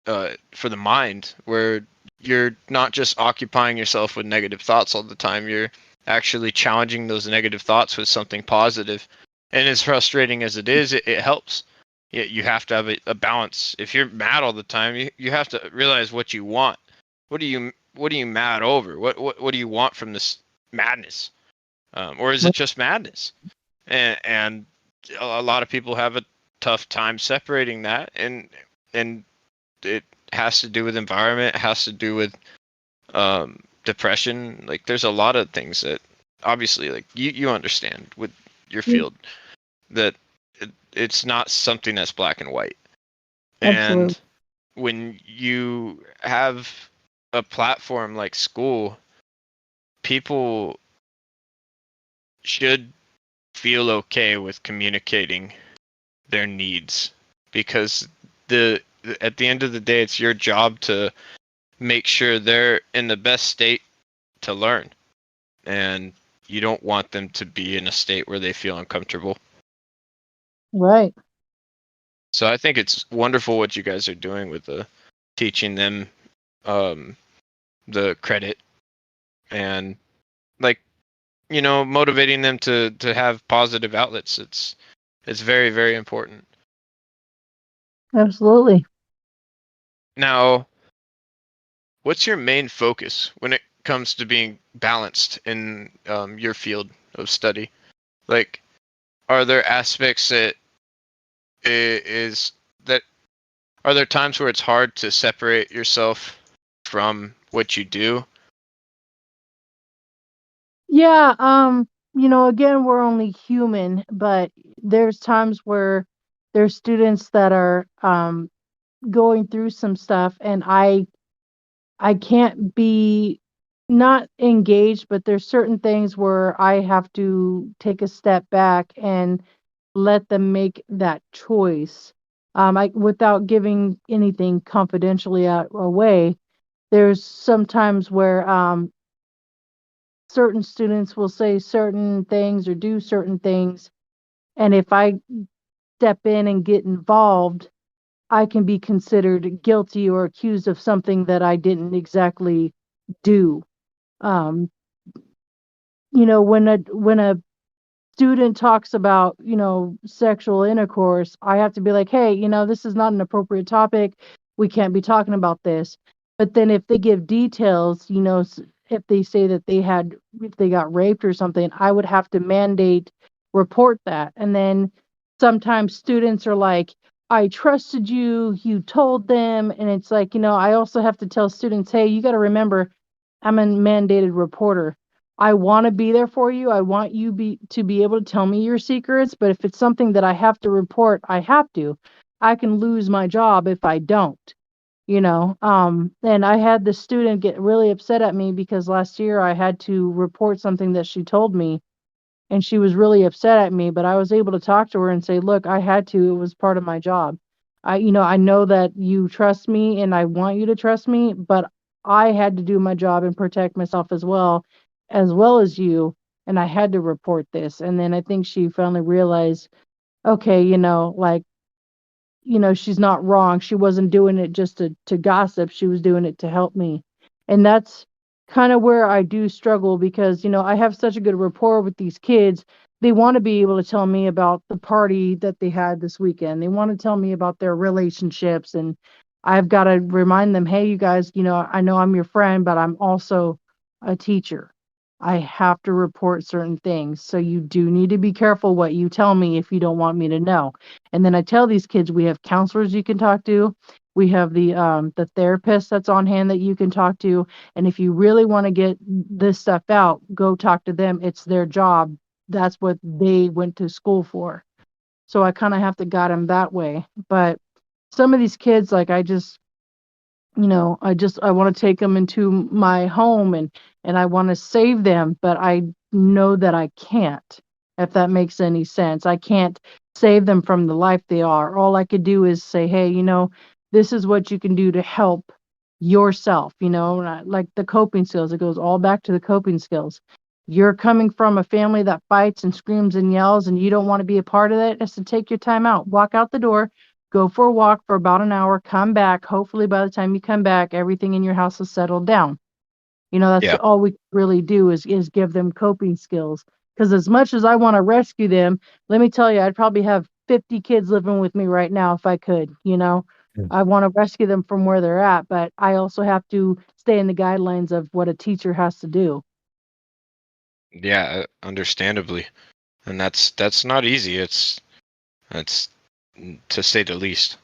for the mind, where you're not just occupying yourself with negative thoughts all the time. You're actually challenging those negative thoughts with something positive. And as frustrating as it is, it helps. You have to have a balance. If you're mad all the time, you have to realize what you want. What are you mad over? What do you want from this madness? Or is it just madness? And a lot of people have a tough time separating that, and it has to do with environment, it has to do with depression. Like there's a lot of things that obviously like you understand with your field that it's not something that's black and white. Absolutely. And when you have a platform like school, people should feel okay with communicating their needs, because at the end of the day, it's your job to make sure they're in the best state to learn, and you don't want them to be in a state where they feel uncomfortable. Right. So I think it's wonderful what you guys are doing with teaching them the credit, and like motivating them to have positive outlets. It's very, very important. Absolutely. Now, what's your main focus when it comes to being balanced in your field of study? Like, are there aspects that is that are there times where it's hard to separate yourself from what you do? Yeah, again, we're only human, but there's times where there's students that are going through some stuff, and I can't be not engaged, but there's certain things where I have to take a step back and let them make that choice. I without giving anything confidentially out away. There's sometimes where certain students will say certain things or do certain things, and if I step in and get involved, I can be considered guilty or accused of something that I didn't exactly do. Um, when a student talks about, sexual intercourse, I have to be like, hey, this is not an appropriate topic. We can't be talking about this. But then if they give details, if they say that if they got raped or something, I would have to mandate report that. And then sometimes students are like, I trusted you, you told them. And it's like, I also have to tell students, hey, you got to remember, I'm a mandated reporter. I want to be there for you. I want you to be able to tell me your secrets, but if it's something that I have to report, I have to. I can lose my job if I don't, and I had the student get really upset at me because last year I had to report something that she told me, and she was really upset at me, but I was able to talk to her and say, look, I had to. It was part of my job. I know that you trust me and I want you to trust me, but I had to do my job and protect myself as well as you, and I had to report this. And then I think she finally realized, okay, like, she's not wrong. She wasn't doing it just to gossip. She was doing it to help me. And that's kind of where I do struggle because, I have such a good rapport with these kids. They want to be able to tell me about the party that they had this weekend. They want to tell me about their relationships. And I've got to remind them, hey, you guys, I know I'm your friend, but I'm also a teacher. I have to report certain things. So you do need to be careful what you tell me if you don't want me to know. And then I tell these kids we have counselors you can talk to. We have the therapist that's on hand that you can talk to. And if you really want to get this stuff out, go talk to them. It's their job. That's what they went to school for. So I kind of have to guide them that way. But some of these kids, like I want to take them into my home and I want to save them, but I know that I can't, if that makes any sense. I can't save them from the life they are. All I could do is say, hey, this is what you can do to help yourself, like the coping skills. It goes all back to the coping skills. You're coming from a family that fights and screams and yells, and you don't want to be a part of that. It's to take your time out, walk out the door, go for a walk for about an hour, come back. Hopefully, by the time you come back, everything in your house is settled down. That's Yeah. all we really do is give them coping skills. Because as much as I want to rescue them, let me tell you, I'd probably have 50 kids living with me right now if I could. Mm. I want to rescue them from where they're at, but I also have to stay in the guidelines of what a teacher has to do. Yeah, understandably. And that's not easy. It's to say the least.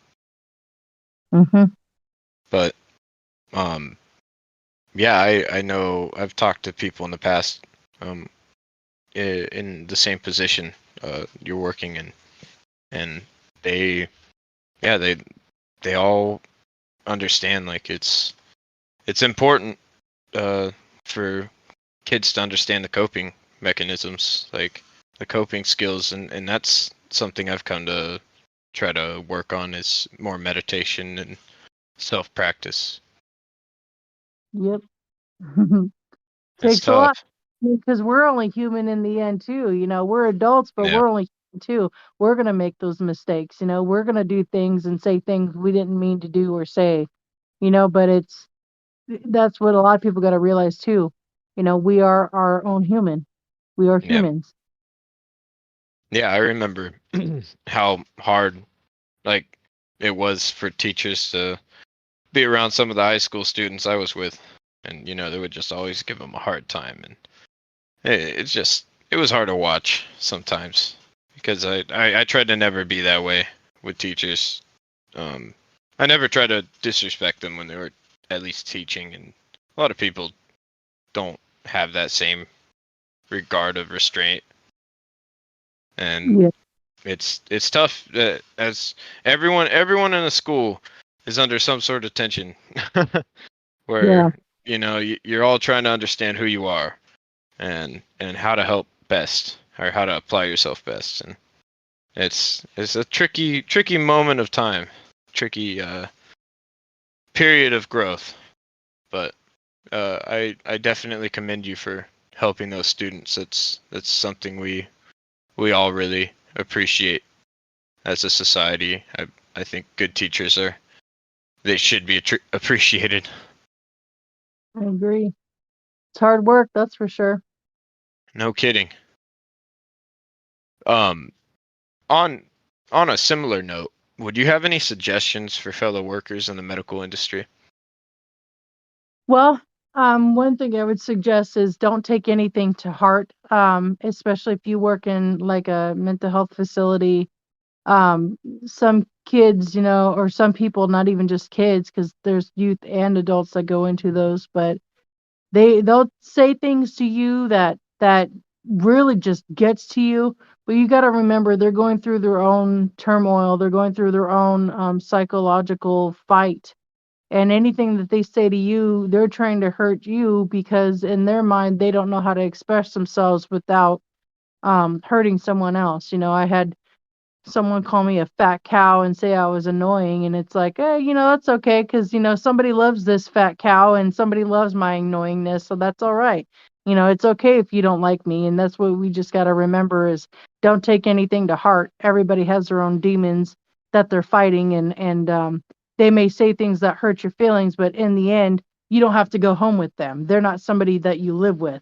Mm-hmm. But yeah, I know I've talked to people in the past in the same position you're working in, and they yeah, they all understand like it's important for kids to understand the coping mechanisms, like the coping skills, and that's something I've come to try to work on is more meditation and self practice. Yep. It's Takes a tough. lot because we're only human in the end too. We're adults, but Yeah. we're only human too. We're gonna make those mistakes. We're gonna do things and say things we didn't mean to do or say. But that's what a lot of people got to realize too. We are our own human. We are Yeah. humans. Yeah, I remember how hard like it was for teachers to be around some of the high school students I was with, and they would just always give them a hard time, and it was hard to watch sometimes because I tried to never be that way with teachers. Um, I never tried to disrespect them when they were at least teaching, and a lot of people don't have that same regard of restraint, and Yeah. it's tough as everyone in a school is under some sort of tension Yeah. where you're all trying to understand who you are and how to help best or how to apply yourself best, and it's a tricky moment of time, tricky period of growth, but I definitely commend you for helping those students. That's something we all really appreciate as a society. I think good teachers they should be appreciated. I agree. It's hard work, that's for sure. No kidding. Um, on a similar note, would you have any suggestions for fellow workers in the medical industry? Well, one thing I would suggest is don't take anything to heart, especially if you work in like a mental health facility. Some kids, or some people, not even just kids, because there's youth and adults that go into those, but they'll say things to you that really just gets to you. But you got to remember they're going through their own turmoil, they're going through their own psychological fight, and anything that they say to you, they're trying to hurt you because in their mind they don't know how to express themselves without hurting someone else. I had someone call me a fat cow and say I was annoying, and it's like, hey, that's okay, because somebody loves this fat cow and somebody loves my annoyingness, so that's all right. It's okay if you don't like me, and that's what we just got to remember is don't take anything to heart. Everybody has their own demons that they're fighting, and they may say things that hurt your feelings, but in the end you don't have to go home with them. They're not somebody that you live with.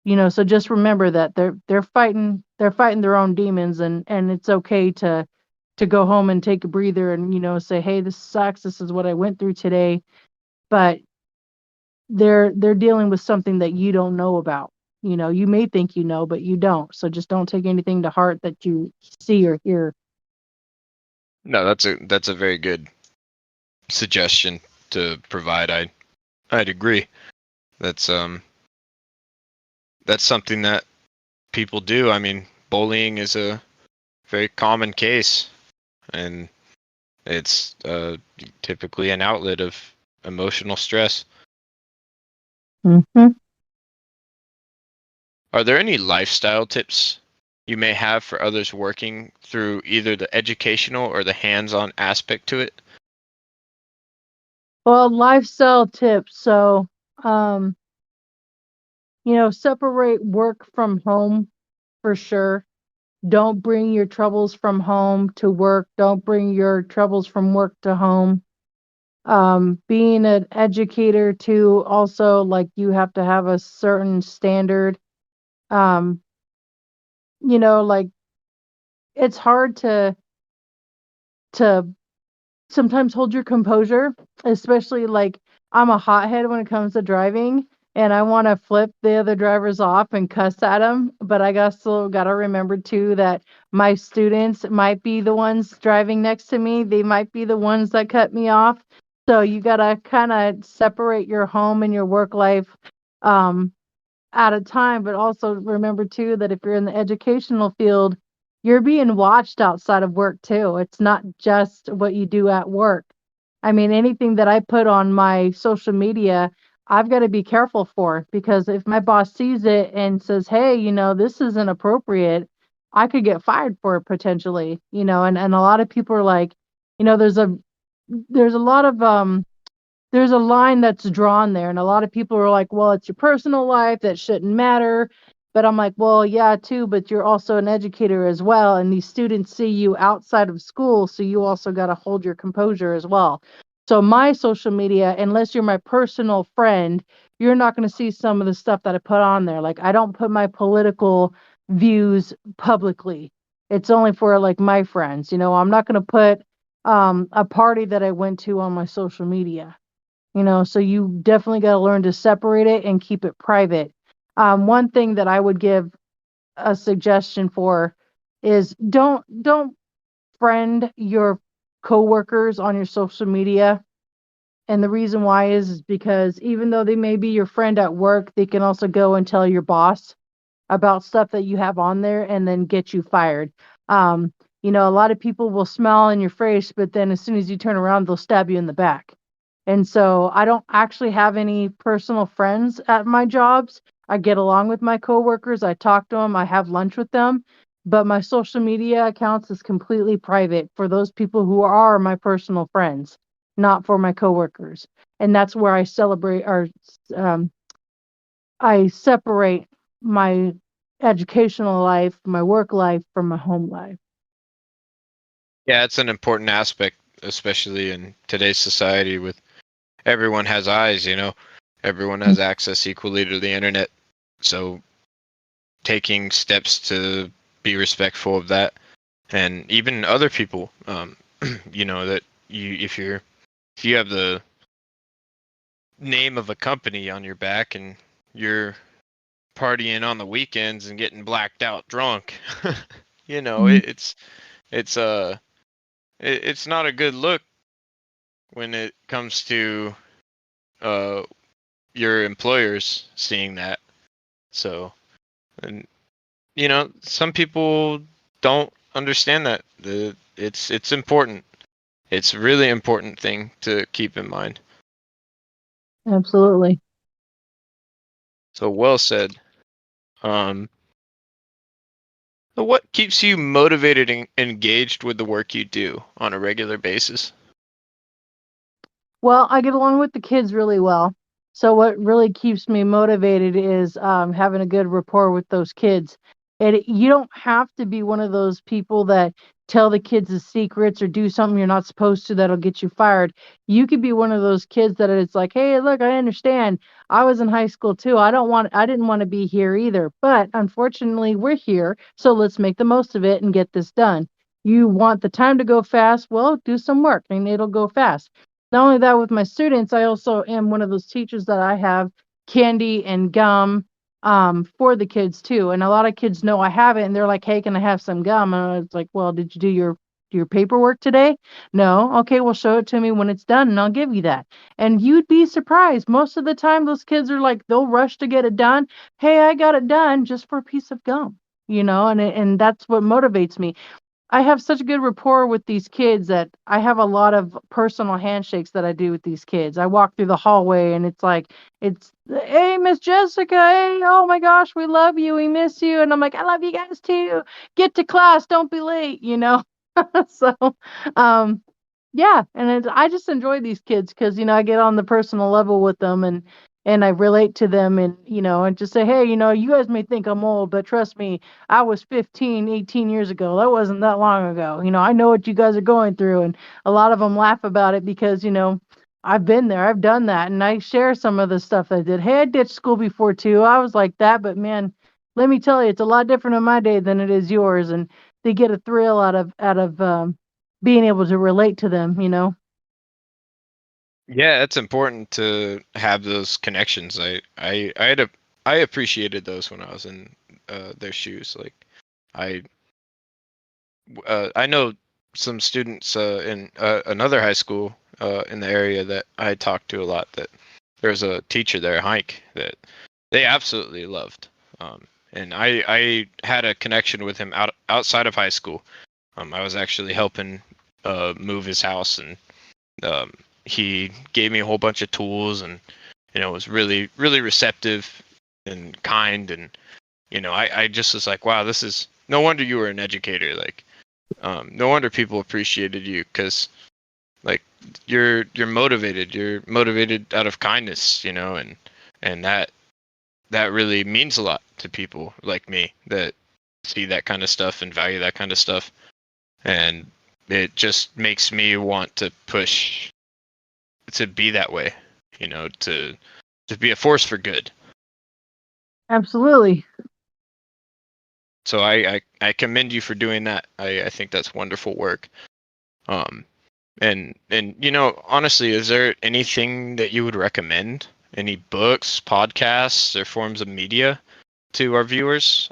So just remember that they're fighting their own demons, and it's okay to go home and take a breather and say, hey, this sucks, this is what I went through today. But they're dealing with something that you don't know about. You may think but you don't. So just don't take anything to heart that you see or hear. No, that's a very good suggestion to provide. I'd agree. That's that's something that people do. I mean, bullying is a very common case, and it's typically an outlet of emotional stress. Mm-hmm. Are there any lifestyle tips you may have for others working through either the educational or the hands-on aspect to it? Well, lifestyle tips. So, separate work from home for sure. Don't bring your troubles from home to work. Don't bring your troubles from work to home. Being an educator too, also, like, you have to have a certain standard. Um, like, it's hard to sometimes hold your composure, especially like I'm a hothead when it comes to driving, and I want to flip the other drivers off and cuss at them. But I still got to remember too that my students might be the ones driving next to me. They might be the ones that cut me off. So you got to kind of separate your home and your work life um, at a time, but also remember too that if you're in the educational field, you're being watched outside of work too. It's not just what you do at work. I mean, anything that I put on my social media, I've got to be careful for, because if my boss sees it and says, hey, this isn't appropriate, I could get fired for it potentially, and a lot of people are like, there's a lot of there's a line that's drawn there, and a lot of people are like, well, it's your personal life that shouldn't matter. But I'm like, well, yeah, too, but you're also an educator as well, and these students see you outside of school, so you also got to hold your composure as well. So my social media, unless you're my personal friend, you're not going to see some of the stuff that I put on there. Like, I don't put my political views publicly. It's only for like my friends. I'm not going to put a party that I went to on my social media. So you definitely got to learn to separate it and keep it private. One thing that I would give a suggestion for is don't friend your coworkers on your social media. And the reason why is because even though they may be your friend at work, they can also go and tell your boss about stuff that you have on there and then get you fired. Um, a lot of people will smile in your face, but then as soon as you turn around, they'll stab you in the back. And so I don't actually have any personal friends at my jobs. I get along with my coworkers. I talk to them. I have lunch with them. But my social media accounts is completely private for those people who are my personal friends, not for my coworkers. And that's where um, I separate my educational life, my work life from my home life. Yeah, it's an important aspect, especially in today's society with everyone has eyes, everyone has access equally to the internet. So taking steps to be respectful of that, and even other people, that if you have the name of a company on your back and you're partying on the weekends and getting blacked out drunk, Mhm. it's not a good look when it comes to uh your employers seeing that. So, and some people don't understand that. It's important. It's a really important thing to keep in mind. Absolutely. So well said. Um, so what keeps you motivated and engaged with the work you do on a regular basis? Well, I get along with the kids really well. So what really keeps me motivated is having a good rapport with those kids. And you don't have to be one of those people that tell the kids the secrets or do something you're not supposed to that'll get you fired. You could be one of those kids that it's like, hey, look, I understand. I was in high school too. I didn't want to be here either. But unfortunately, we're here. So let's make the most of it and get this done. You want the time to go fast? Well, do some work and it'll go fast. Not only that, with my students, I also am one of those teachers that I have candy and gum for the kids too. And a lot of kids know I have it, and they're like, "Hey, can I have some gum?" And I was like, "Well, did you do your paperwork today?" No. Okay, well, show it to me when it's done, and I'll give you that. And you'd be surprised. Most of the time, those kids are like, they'll rush to get it done. Hey, I got it done just for a piece of gum, and that's what motivates me. I have such a good rapport with these kids that I have a lot of personal handshakes that I do with these kids. I walk through the hallway and it's like, hey, Miss Jessica, hey, oh my gosh, we love you, we miss you. And I'm like, I love you guys too. Get to class, don't be late. So, um, yeah, and I just enjoy these kids because I get on the personal level with them and I relate to them and just say, hey, you guys may think I'm old, but trust me, I was 15, 18 years ago. That wasn't that long ago. I know what you guys are going through, and a lot of them laugh about it because I've been there, I've done that, and I share some of the stuff I did. Hey, I ditched school before too. I was like that, but man, let me tell you, it's a lot different in my day than it is yours, and they get a thrill out of being able to relate to them. Yeah, it's important to have those connections. I appreciated those when I was in their shoes. Like I I know some students in another high school in the area that I talked to a lot. That there's a teacher there, Hike, that they absolutely loved. And I had a connection with him outside of high school. I was actually helping move his house, and um, he gave me a whole bunch of tools, and was really really receptive and kind, and I just was like, wow, this is no wonder you were an educator. Like, no wonder people appreciated you, because like you're motivated. You're motivated out of kindness, and that really means a lot to people like me that see that kind of stuff and value that kind of stuff, and it just makes me want to push to be that way, to be a force for good. Absolutely. So I commend you for doing that. I think that's wonderful work. Um, and honestly, is there anything that you would recommend? Any books, podcasts, or forms of media to our viewers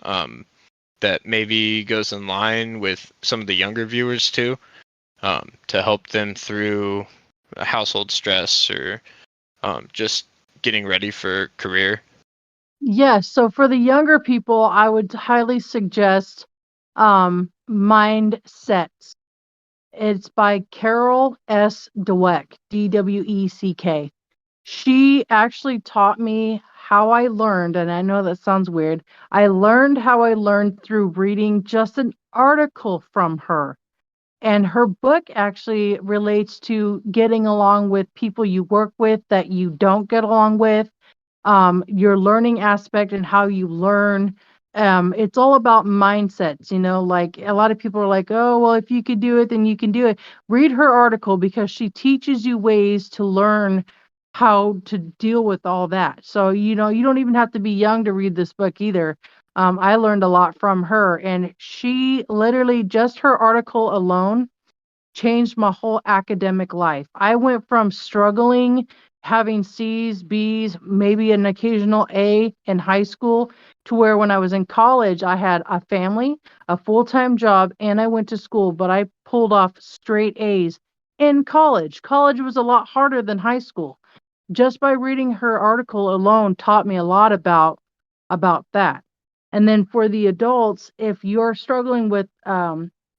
that maybe goes in line with some of the younger viewers too, to help them through household stress or just getting ready for career? Yes. So for the younger people, I would highly suggest Mindsets. It's by Carol S. Dweck, Dweck. She actually taught me how I learned, and I know that sounds weird. I learned how I learned through reading just an article from her. And her book actually relates to getting along with people you work with that you don't get along with, your learning aspect and how you learn. It's all about mindsets, like a lot of people are like, oh, well, if you could do it, then you can do it. Read her article because she teaches you ways to learn how to deal with all that. So, you don't even have to be young to read this book either. I learned a lot from her, and she literally, just her article alone changed my whole academic life. I went from struggling, having C's, B's, maybe an occasional A in high school, to where when I was in college, I had a family, a full-time job, and I went to school, but I pulled off straight A's in college. College was a lot harder than high school. Just by reading her article alone taught me a lot about that. And then for the adults, if you're struggling with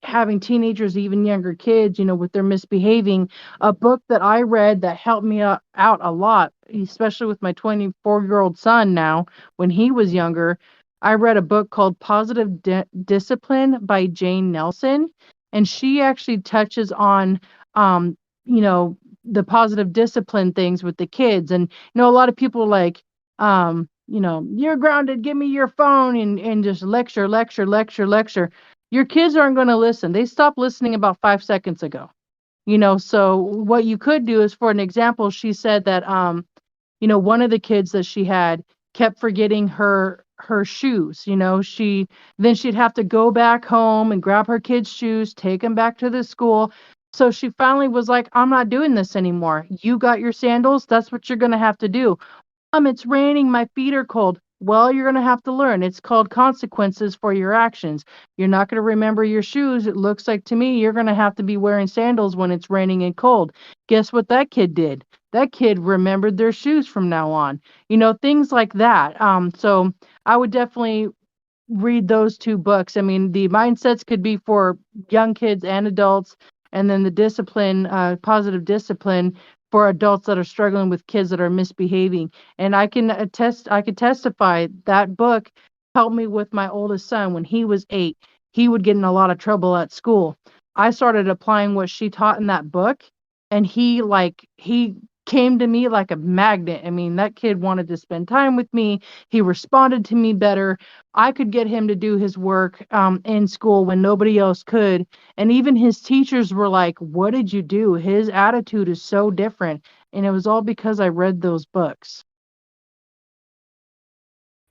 having teenagers, even younger kids, with their misbehaving, a book that I read that helped me out a lot, especially with my 24-year-old son now, when he was younger, I read a book called Positive Discipline by Jane Nelson. And she actually touches on, um, you know, the positive discipline things with the kids. And, a lot of people are like, you're grounded, give me your phone, and just lecture, lecture, lecture, lecture. Your kids aren't going to listen. They stopped listening about 5 seconds ago. So what you could do is, for an example, she said that one of the kids that she had kept forgetting her shoes. She'd have to go back home and grab her kids' shoes, take them back to the school. So she finally was like, I'm not doing this anymore. You got your sandals, that's what you're going to have to do. It's raining, my feet are cold. Well, you're going to have to learn. It's called consequences for your actions. You're not going to remember your shoes. It looks like to me you're going to have to be wearing sandals when it's raining and cold. Guess what that kid did? That kid remembered their shoes from now on. Things like that. So I would definitely read those two books. I mean, the mindsets could be for young kids and adults, and then the discipline, positive discipline, for adults that are struggling with kids that are misbehaving. And I could testify that book helped me with my oldest son when he was 8. He would get in a lot of trouble at school. I started applying what she taught in that book, and he came to me like a magnet. I mean, that kid wanted to spend time with me. He responded to me better. I could get him to do his work in school when nobody else could. And even his teachers were like, what did you do? His attitude is so different. And it was all because I read those books.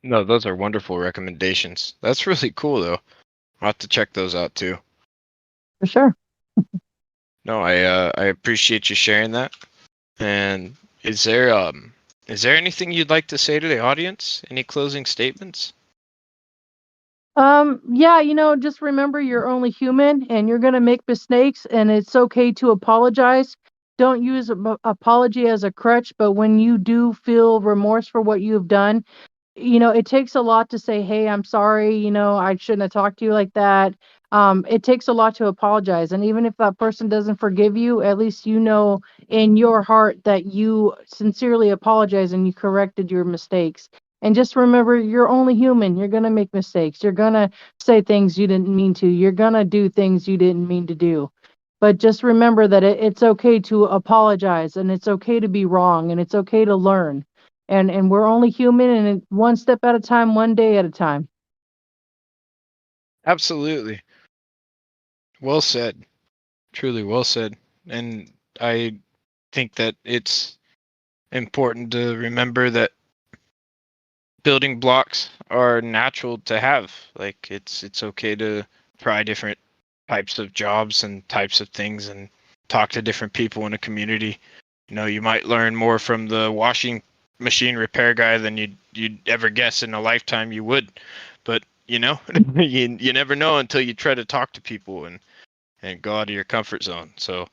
No, those are wonderful recommendations. That's really cool, though. I'll have to check those out too. For sure. No, I appreciate you sharing that. And is there anything you'd like to say to the audience? Any closing statements? Yeah, just remember you're only human and you're going to make mistakes, and it's okay to apologize. Don't use apology as a crutch, but when you do feel remorse for what you've done, it takes a lot to say, hey, I'm sorry, I shouldn't have talked to you like that. It takes a lot to apologize. And even if that person doesn't forgive you, at least in your heart that you sincerely apologize and you corrected your mistakes. And just remember, you're only human. You're going to make mistakes. You're going to say things you didn't mean to. You're going to do things you didn't mean to do. But just remember that it's okay to apologize, and it's okay to be wrong, and it's okay to learn. And we're only human, and one step at a time, one day at a time. Absolutely. Well said. Truly well said. And I think that it's important to remember that building blocks are natural to have. Like it's okay to try different types of jobs and types of things and talk to different people in a community. You might learn more from the washing machine repair guy than you'd ever guess in a lifetime you would. But you never know until you try to talk to people and go out of your comfort zone. So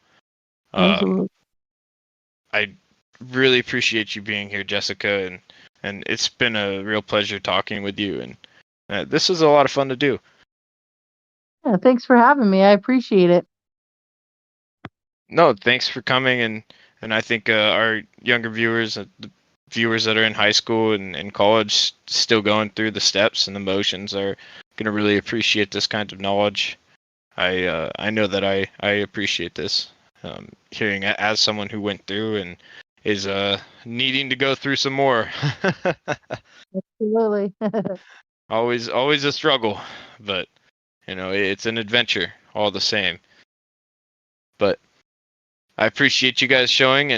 Absolutely. I really appreciate you being here, Jessica, and it's been a real pleasure talking with you. And this is a lot of fun to do. Yeah, thanks for having me. I appreciate it. No, thanks for coming, and I think our younger viewers, the viewers that are in high school and college, still going through the steps and the motions, are going to really appreciate this kind of knowledge. I know that I appreciate this, hearing it as someone who went through and is needing to go through some more. Absolutely. Always a struggle, but it's an adventure all the same. But I appreciate you guys showing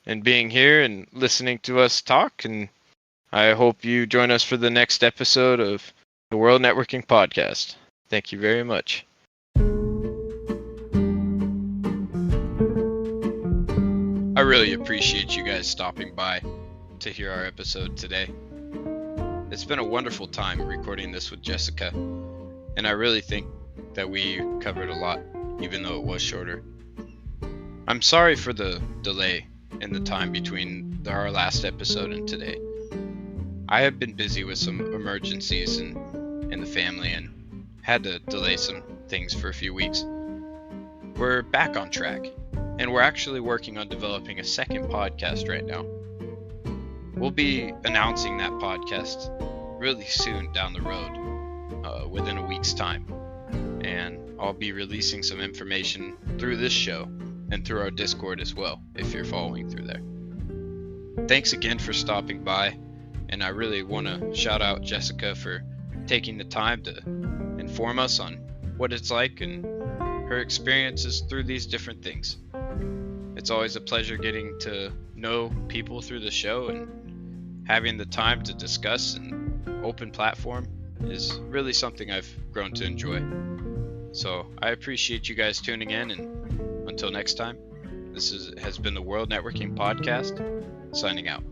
and being here and listening to us talk, and I hope you join us for the next episode of the World Networking Podcast. Thank you very much. I really appreciate you guys stopping by to hear our episode today. It's been a wonderful time recording this with Jessica, and I really think that we covered a lot, even though it was shorter. I'm sorry for the delay in the time between our last episode and today. I have been busy with some emergencies in the family and had to delay some things for a few weeks. We're back on track, and we're actually working on developing a second podcast right now. We'll be announcing that podcast really soon down the road, within a week's time. And I'll be releasing some information through this show and through our Discord as well, if you're following through there. Thanks again for stopping by, and I really want to shout out Jessica for taking the time to inform us on what it's like and her experiences through these different things. It's always a pleasure getting to know people through the show, and having the time to discuss an open platform is really something I've grown to enjoy. So I appreciate you guys tuning in, and until next time, this has been the World Networking Podcast, signing out.